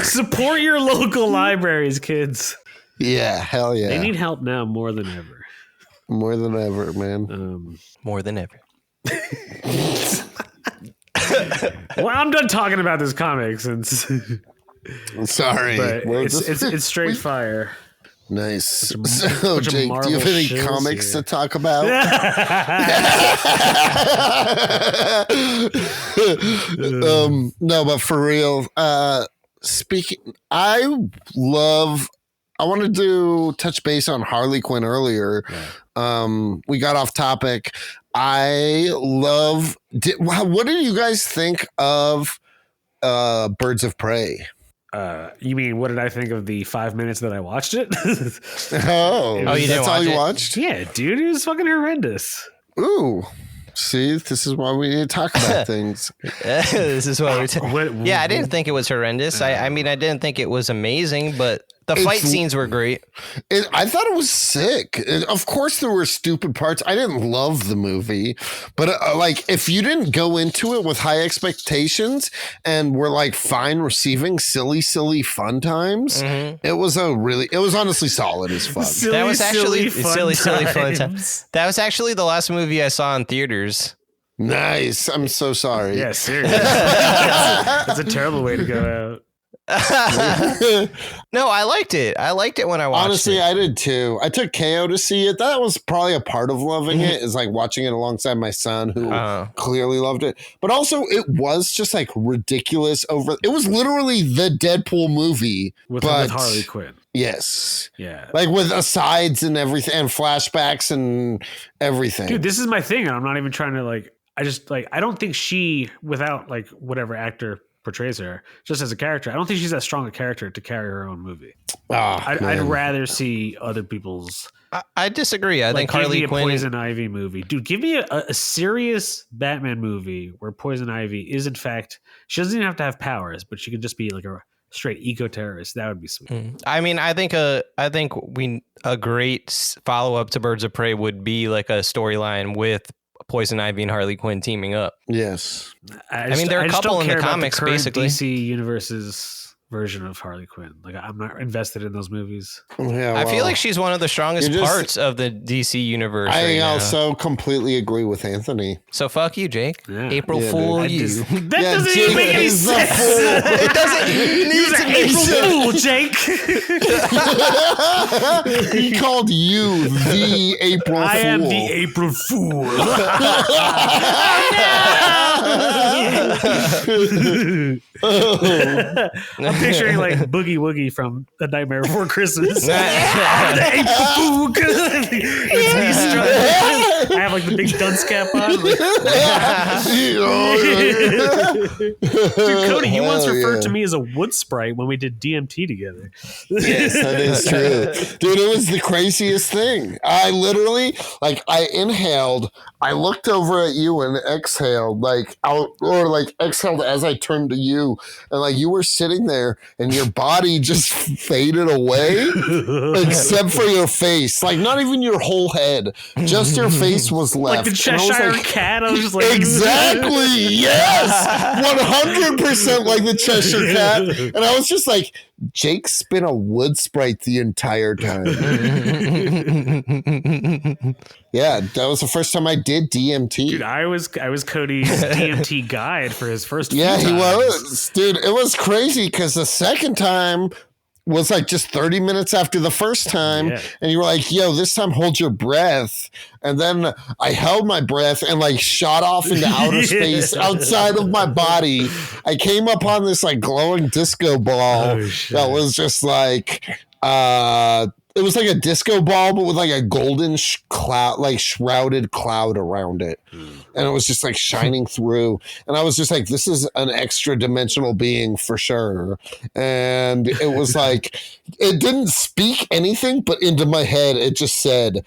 support your local libraries, kids. Yeah, hell yeah. They need help now more than ever. More than ever, man. More than ever. Well, I'm done talking about this comic since, Sorry. but We're it's just- straight fire. Nice. So, bunch of Jake, do you Marvel have any shills comics here. to talk about? No, but for real, speaking, I wanted to touch base on Harley Quinn earlier. We got off topic. What did you guys think of Birds of Prey? You mean what did I think of the 5 minutes that I watched it? Oh, you that's didn't all watch you it? watched? Yeah, dude, it was fucking horrendous. Ooh. See, this is why we need to talk about things. This is what we're Yeah, I didn't think it was horrendous. I mean, I didn't think it was amazing, but the fight scenes were great. I thought it was sick. Of course, there were stupid parts. I didn't love the movie, but like, if you didn't go into it with high expectations and were like fine receiving silly fun times, it was honestly solid as fuck. That was actually silly fun times. times. That was actually the last movie I saw in theaters. Nice. I'm so sorry. Yeah, seriously. That's a terrible way to go out. No, I liked it. I liked it when I watched Honestly, it. I did too. I took KO to see it. That was probably a part of loving it, is like watching it alongside my son who clearly loved it. But also it was just like ridiculous it was literally the Deadpool movie. With Harley Quinn. Yes. Yeah. Like with asides and everything and flashbacks and everything. Dude, this is my thing. And I'm not even trying to like, I don't think she, without like whatever actor portrays her, just as a character, I don't think she's that strong a character to carry her own movie. I'd rather see other people's. I disagree. I think Harley Quinn. Poison Ivy movie. Dude, give me a serious Batman movie where Poison Ivy is, in fact, she doesn't even have to have powers, but she could just be like a straight eco-terrorist. That would be sweet. I mean, I think a great follow-up to Birds of Prey would be like a storyline with Poison Ivy and Harley Quinn teaming up. Yes. I mean, there are a couple in the comics, basically. DC Universe's version of Harley Quinn. Like, I'm not invested in those movies. Yeah, I feel like she's one of the strongest parts of the DC universe. I also completely agree with Anthony. So fuck you, Jake. Yeah. April Fool you. That doesn't even make any sense. It doesn't need April Fool, Jake. He called you the April Fool. I am the April Fool. I'm picturing like Boogie Woogie from The Nightmare Before Christmas. The April Fool. It's me struggling. I have like the big dunce cap on. Dude, Cody, you once referred to me as a wood sprite when we did DMT together. Yes, that is true. Dude, it was the craziest thing. I literally, like, I inhaled, I looked over at you and exhaled, like, out, or like exhaled as I turned to you, and like you were sitting there and your body just faded away, except for your face. Like, not even your whole head, just your face was left. Like the Cheshire Cat. I was just like, exactly, yes, 100% like the Cheshire Cat. And I was just like, Jake's been a wood sprite the entire time. Yeah, that was the first time I did DMT. Dude, I was Cody's DMT guide for his first. Yeah, few he times. was. Dude, it was crazy because the second time was like just 30 minutes after the first time. Yeah. And you were like, yo, this time hold your breath. And then I held my breath and like shot off into outer space outside of my body. I came upon this like glowing disco ball that was just like, it was like a disco ball, but with like a golden cloud, like shrouded cloud around it. And it was just like shining through. And I was just like, this is an extra dimensional being for sure. And it was like, it didn't speak anything, but into my head, it just said,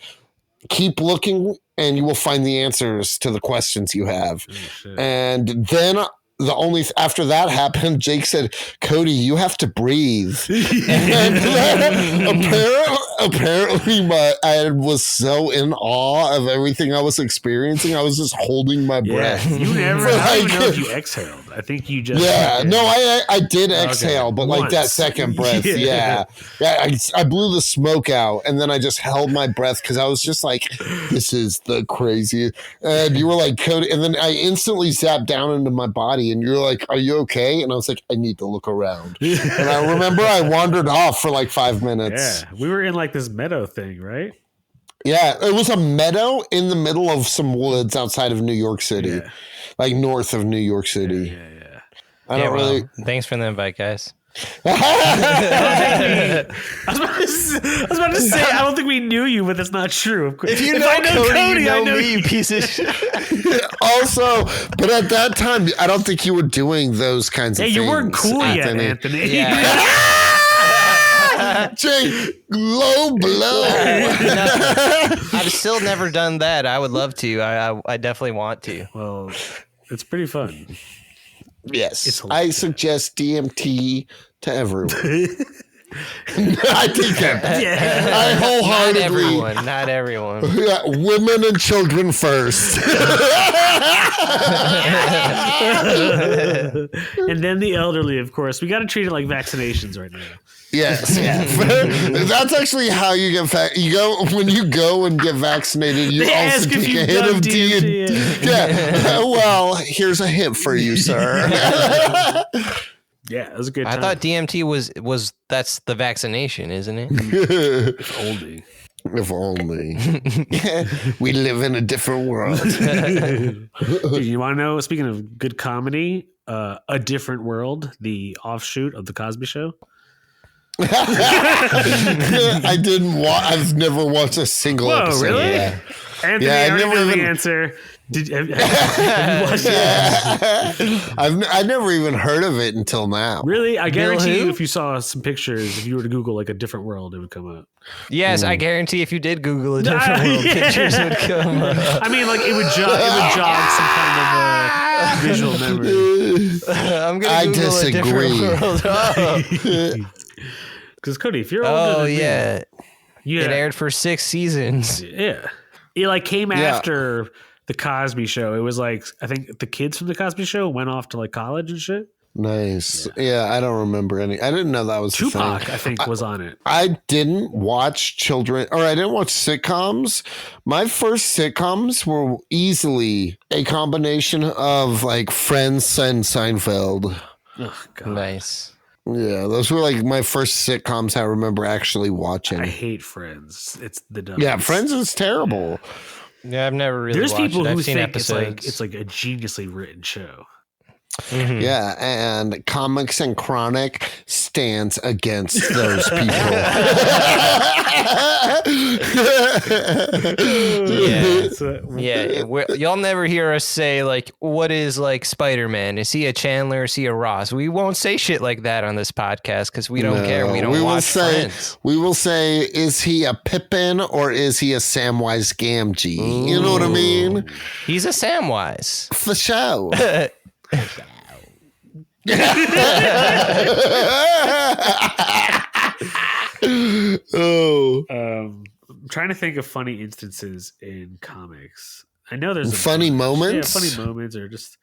keep looking and you will find the answers to the questions you have. And then after that happened, Jake said, Cody, you have to breathe. And apparently I was so in awe of everything I was experiencing. I was just holding my breath. You never, I don't even know if you exhaled. I think you just. Yeah, no, I did exhale, but like that second breath. Yeah. I blew the smoke out and then I just held my breath because I was just like, this is the craziest. And you were like, Cody, and then I instantly zapped down into my body. And you're like, are you okay? And I was like, I need to look around. And I remember I wandered off for like 5 minutes. Yeah, we were in like this meadow thing, right? Yeah, it was a meadow in the middle of some woods outside of New York City, like north of New York City. Yeah. I don't really. Thanks for the invite, guys. I was about to say, I don't think we knew you, but that's not true. If you know Cody, you know me, you piece of shit. Also, but at that time, I don't think you were doing those kinds of things. Yeah, you weren't cool yet, Anthony. Yeah. Jake, low blow. I've still never done that. I would love to. I definitely want to. Well, it's pretty fun. Yes, I suggest DMT to everyone. I think that. I wholeheartedly. Not everyone. Yeah, women and children first. And then the elderly, of course. We got to treat it like vaccinations right now. Yes, that's actually how you get when you go and get vaccinated. You also take a hit of DMT. Yeah. Well, here's a hint for you, sir. Yeah, it was a good time. I thought DMT was that's the vaccination, isn't it? If only. If only. We live in a different world. Dude, you want to know, speaking of good comedy, A Different World, the offshoot of The Cosby Show? I didn't I've never watched a single Whoa, episode really? of that. Anthony, Yeah, I I already never know even- the answer. Have you watched it? I never even heard of it until now. Really? I guarantee who? you, if you saw some pictures, if you were to Google like A Different World, it would come up. Yes, I guarantee if you did Google a different world, Yeah. pictures would come up. I mean, like it would jog some kind of visual memory. I'm gonna I Google a disagree. different world. Oh, Because Cody, if you're older than me, yeah. yeah, It aired for 6 seasons. yeah, it like came Yeah. after the Cosby Show. It was like I think the kids from the Cosby Show went off to like college and shit. Nice. Yeah, I don't remember any. I didn't know that was a Tupac, thing. I think, was on it. I didn't watch I didn't watch sitcoms. My first sitcoms were easily a combination of like Friends and Seinfeld. Oh god, Nice. Yeah, those were like my first sitcoms I remember actually watching. I hate Friends. It's the dumbest. Yeah, Friends is terrible. Yeah, I've never really There's watched people it. who I've seen think episodes. it's like a geniusly written show. Mhm. Yeah, and Comics and Chronic stands against those people. Yeah. So, Yeah, y'all never hear us say like, "What is like Spider-Man? Is he a Chandler? Is he a Ross?" We won't say shit like that on this podcast because we don't care. We don't will watch say, Friends. We will say, is he a Pippin or is he a Samwise Gamgee? You know what I mean? He's a Samwise. For sure. Oh, I'm trying to think of funny instances in comics. I know there's a funny bunch. moments. Yeah, funny moments, or just.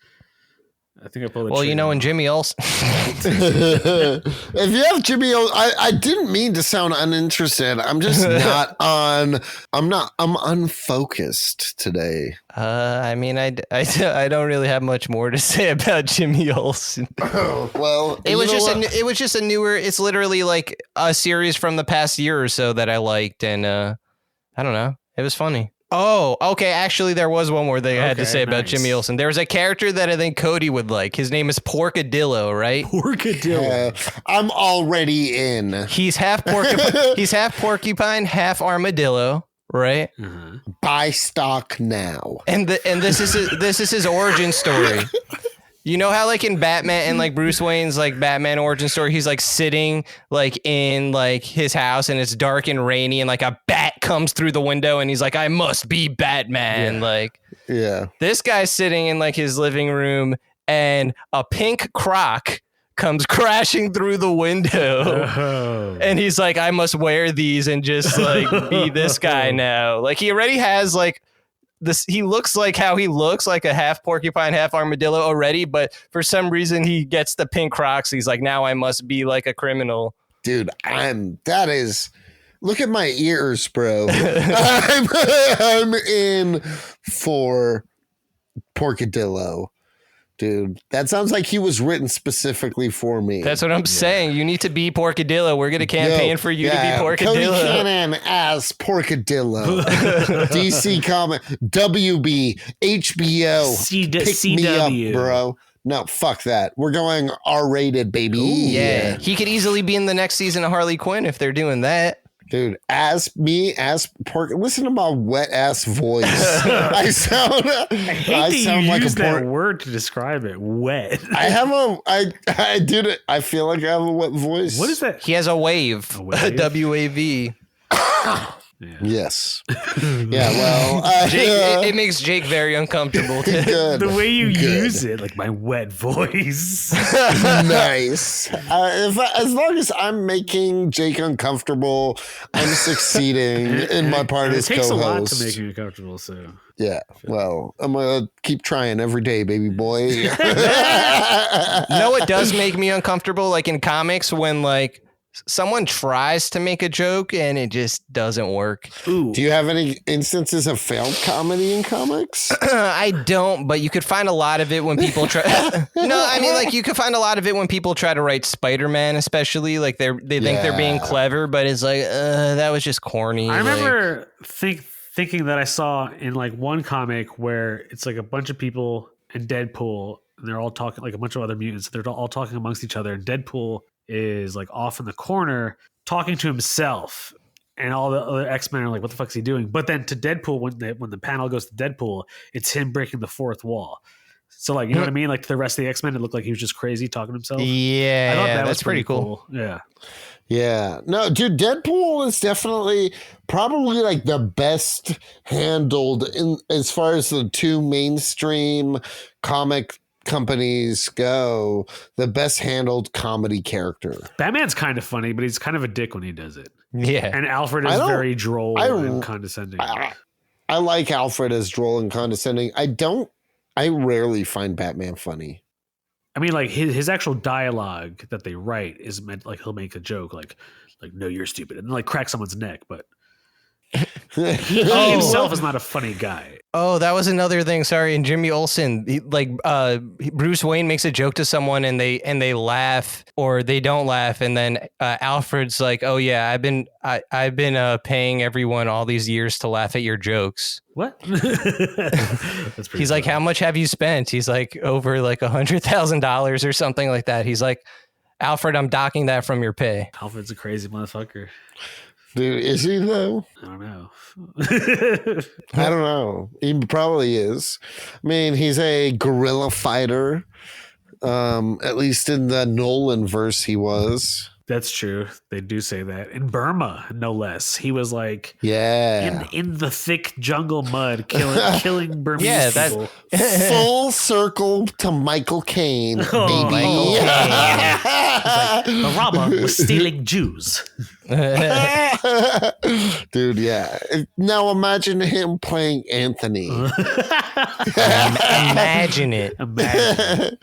I think I pulled. Well, you know, when Jimmy Olsen. if you have Jimmy, I didn't mean to sound uninterested. I'm just not on. I'm unfocused today. I mean, I don't really have much more to say about Jimmy Olsen. Well, It was just a newer. It's literally like a series from the past year or so that I liked, and I don't know. It was funny. Oh, okay. Actually, there was one more thing I had to Okay, say about nice. Jimmy Olsen. There was a character that I think Cody would like. His name is Porkadillo, right? Porkadillo. I'm already in. He's half porcupine, half armadillo, right? Uh-huh. Buy stock now. And this is his origin story. You know how like in Batman and like Bruce Wayne's like Batman origin story, he's like sitting like in like his house and it's dark and rainy and like a bat comes through the window and he's like, I must be Batman. Yeah. Like Yeah. this guy's sitting in like his living room and a pink croc comes crashing through the window. Oh. And he's like, I must wear these and just like be this guy now. Like he already has like this. He looks like how he looks, like a half porcupine, half armadillo already. But for some reason, he gets the pink Crocs. He's like, now I must be like a criminal. Dude, look at my ears, bro. I'm in for Porkadillo. Dude, that sounds like he was written specifically for me. That's what I'm saying. You need to be Porkadillo. We're going to campaign for you to be Cody Porkadillo. Cannon as Porkadillo. DC Comic, WB, HBO. Pick me up, bro. No, fuck that. We're going R-rated, baby. Yeah. He could easily be in the next season of Harley Quinn if they're doing that. Dude, as Pork. Listen to my wet ass voice. I sound like use a pork. that word to describe it. Wet. I did it. I feel like I have a wet voice. What is that? He has a wave. A wave? W-A-V. Yeah. Yes. Yeah. Well, Jake, it makes Jake very uncomfortable. good. The way you Good. use it, like my wet voice. Nice. As long as I'm making Jake uncomfortable, I'm succeeding in my part And as it takes a lot co-host. to make you comfortable. So Yeah. Well, I'm gonna keep trying every day, baby boy. No, it does make me uncomfortable, like in comics when like someone tries to make a joke and it just doesn't work. Ooh. Do you have any instances of failed comedy in comics? I don't, but you could find a lot of it when people try. No, I mean, like, you could find a lot of it when people try to write Spider-Man, especially. Like, they think they're being clever, but it's like, that was just corny. I remember thinking that I saw in like one comic where it's like a bunch of people and Deadpool, and they're all talking, like a bunch of other mutants. They're all talking amongst each other, and Deadpool is like off in the corner talking to himself, and all the other X-Men are like, what the fuck is he doing? But then to Deadpool, when the panel goes to Deadpool, it's him breaking the fourth wall. So like, you know what I mean? Like, to the rest of the X-Men, it looked like he was just crazy talking to himself. Yeah, I thought that that's was pretty cool. Yeah. Yeah. No, dude, Deadpool is definitely probably like the best handled in as far as the two mainstream comic companies go, the best handled comedy character. Batman's kind of funny, but he's kind of a dick when he does it. Yeah. And Alfred is very droll and condescending. I like Alfred as droll and condescending. I rarely find Batman funny. I mean, like, his actual dialogue that they write is meant, like, he'll make a joke like no, you're stupid, and like crack someone's neck, but he himself is not a funny guy. Oh, that was another thing. Sorry. And Jimmy Olsen, Bruce Wayne makes a joke to someone and they laugh or they don't laugh. And then Alfred's like, oh yeah, I've been paying everyone all these years to laugh at your jokes. What? That's He's like, how much have you spent? He's like, over like $100,000 or something like that. He's like, Alfred, I'm docking that from your pay. Alfred's a crazy motherfucker. Dude, is he though? I don't know. I don't know. He probably is. I mean, he's a guerrilla fighter. At least in the Nolan verse, he was. That's true. They do say that. In Burma, no less. He was like, in the thick jungle mud, killing Burmese people. Full circle to Michael Caine, baby. Michael Caine. Like, the robber was stealing Jews. Dude, yeah. Now imagine him playing Anthony. Imagine it. Imagine.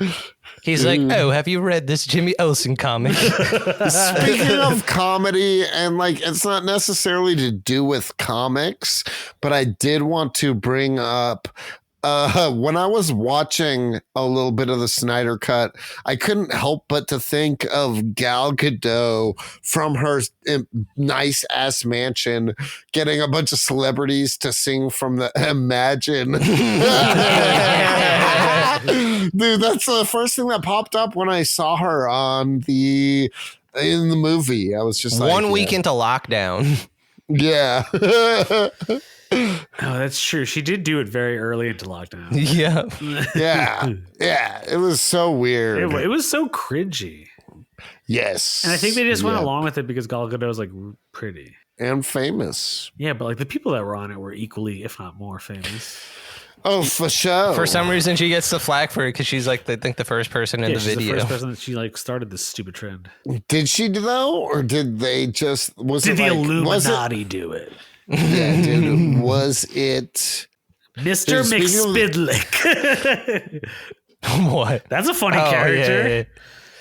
He's like, oh, have you read this Jimmy Olsen comic? Speaking of comedy, and like, it's not necessarily to do with comics, but I did want to bring up when I was watching a little bit of the Snyder Cut, I couldn't help but to think of Gal Gadot from her nice ass mansion getting a bunch of celebrities to sing from the Imagine. Dude, that's the first thing that popped up when I saw her in the movie. I was just like, 1 week into lockdown. Yeah. Oh, that's true. She did do it very early into lockdown. Yeah. Yeah. It was so weird. It was so cringy. Yes. And I think they just went along with it because Gal Gadot was like pretty and famous. Yeah, but like the people that were on it were equally, if not more, famous. Oh, for sure. For some reason, she gets the flack for it because she's like, I think the first person in the video. The first person that she like started this stupid trend. Did she though, or did they just? Did the Illuminati do it? Yeah, dude. Was it Mr. McSpidlick? What? That's a funny character.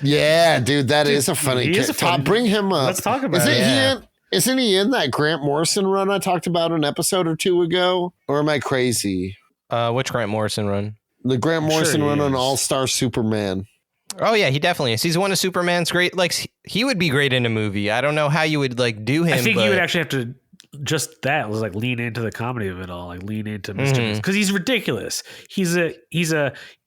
Yeah, dude, that is a funny character. Bring him up. Let's talk about it. Isn't he in that Grant Morrison run I talked about an episode or two ago? Or am I crazy? Which Grant Morrison run? The Grant Morrison run on All-Star Superman. Oh yeah, he definitely is. He's one of Superman's great. Like, he would be great in a movie. I don't know how you would like do him. I think you would actually have to was lean into the comedy of it all, like lean into Mr. because he's ridiculous. He's a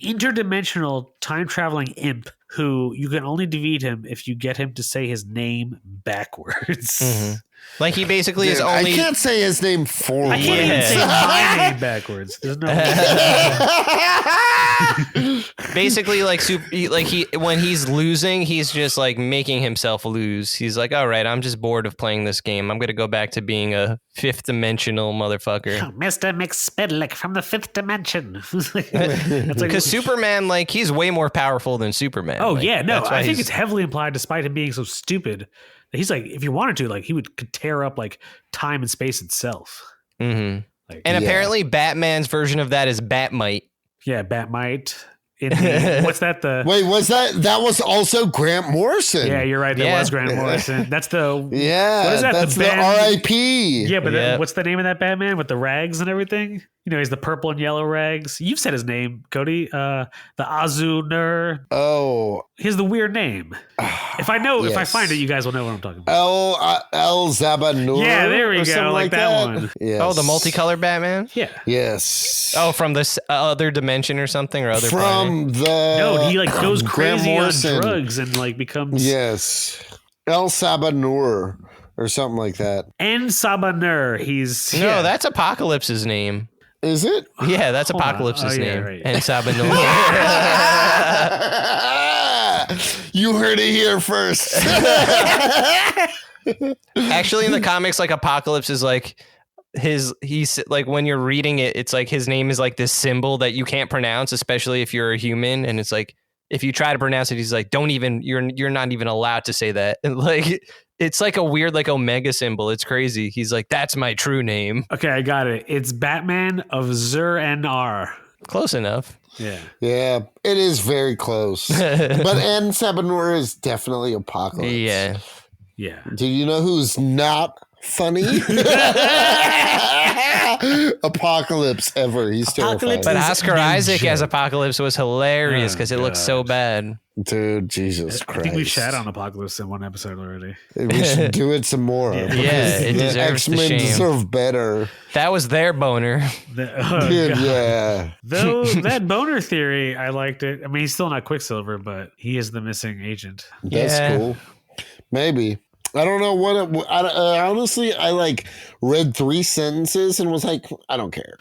interdimensional time traveling imp who you can only defeat him if you get him to say his name backwards. Mm-hmm. Like, he basically is only. I can't say his name forward. I can't even say my name backwards. There's no. Basically, like when he's losing, he's just like making himself lose. He's like, all right, I'm just bored of playing this game. I'm gonna go back to being a fifth dimensional motherfucker. Mr. McSpidlick from the fifth dimension. Because Superman, like, he's way more powerful than Superman. Oh like, yeah, no, I think it's heavily implied, despite him being so stupid. He's like, if you wanted to, like, he could tear up like time and space itself. Mm-hmm. Like, and apparently Batman's version of that is Batmite. Yeah, Batmite in the, what's that? The Wait, was that was also Grant Morrison? Yeah, you're right. That Yeah. was Grant Morrison. That's the Yeah, What is that? that's the band- R.I.P. Yeah, but Yeah. what's the name of that Batman with the rags and everything? You know, he's the purple and yellow rags. You've said his name, Cody. The Azuner. Oh, He has the weird name. If I Yes. find it, you guys will know what I'm talking about. El Zabanur. Yeah, there we or go, something like that one. Yes. Oh, the multicolored Batman? Yeah. Yes. Oh, from this other dimension or something or other planet? from the No, he like goes Grant crazy on Morrison. drugs and like becomes Yes, El Sabanur or something like that. En Sabanur. He's No, that's Apocalypse's name. Is it? Yeah, that's Hold on. Apocalypse's Oh, yeah, name. right. And Sabanor. You heard it here first. Actually, in the comics, like Apocalypse is like he's like when you're reading it, it's like his name is like this symbol that you can't pronounce, especially if you're a human. And it's like if you try to pronounce it, he's like, don't even you're not even allowed to say that. And like it's like a weird like omega symbol. It's crazy. He's like, that's my true name. Okay, I got it. It's Batman of Zur-En-Ar. Close enough. Yeah. Yeah, it is very close. But En Sabanur is definitely Apocalypse. Yeah. Yeah. Do you know who's not funny? Apocalypse ever. He's Apocalypse But terrifying. Oscar Isaac as Apocalypse was hilarious Oh, because it looks so bad. Dude, Jesus I Christ. think we shat on Apocalypse in one episode already. We should do it some more. Yeah. Yeah, it The deserves the X-Men shame. deserve better. That was their boner. Oh, Dude, God. yeah. Though that boner theory, I liked it. I mean, he's still not Quicksilver, but he is the missing agent. That's Yeah. cool. Maybe. I don't know what honestly, I like read 3 sentences and was like, I don't care.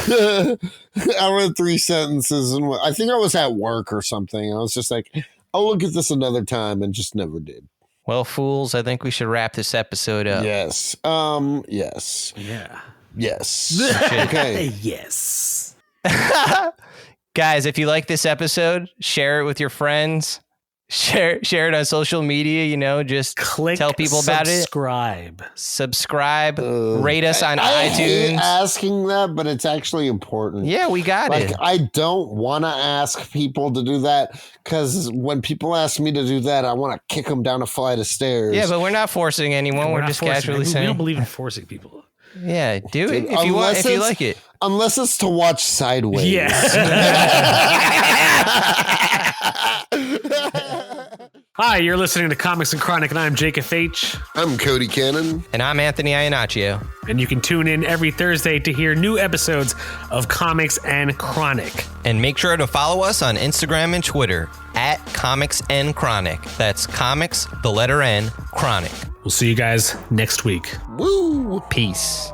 I read 3 sentences and I think I was at work or something. I was just like, I'll look at this another time and just never did. Well, fools, I think we should wrap this episode up. Yes. Yes. Yeah. Yes. Okay. Yes. Guys, if you like this episode, share it with your friends. Share it on social media, you know, just Click tell people about it. Subscribe. Rate us on I hate iTunes. asking that, but it's actually important. Yeah, we got Like, it. I don't want to ask people to do that because when people ask me to do that, I want to kick them down a flight of stairs. Yeah, but we're not forcing anyone. We're not just forcing it. casually We saying, don't believe in forcing people. yeah, do it Dude, if you want, unless if you it's- like it. Unless it's to watch Sideways. Yeah. Hi, you're listening to Comics and Chronic, and I'm Jake FH. I'm Cody Cannon. And I'm Anthony Iannaccio. And you can tune in every Thursday to hear new episodes of Comics and Chronic. And make sure to follow us on Instagram and Twitter at Comics N Chronic. That's comics, the letter N, Chronic. We'll see you guys next week. Woo! Peace.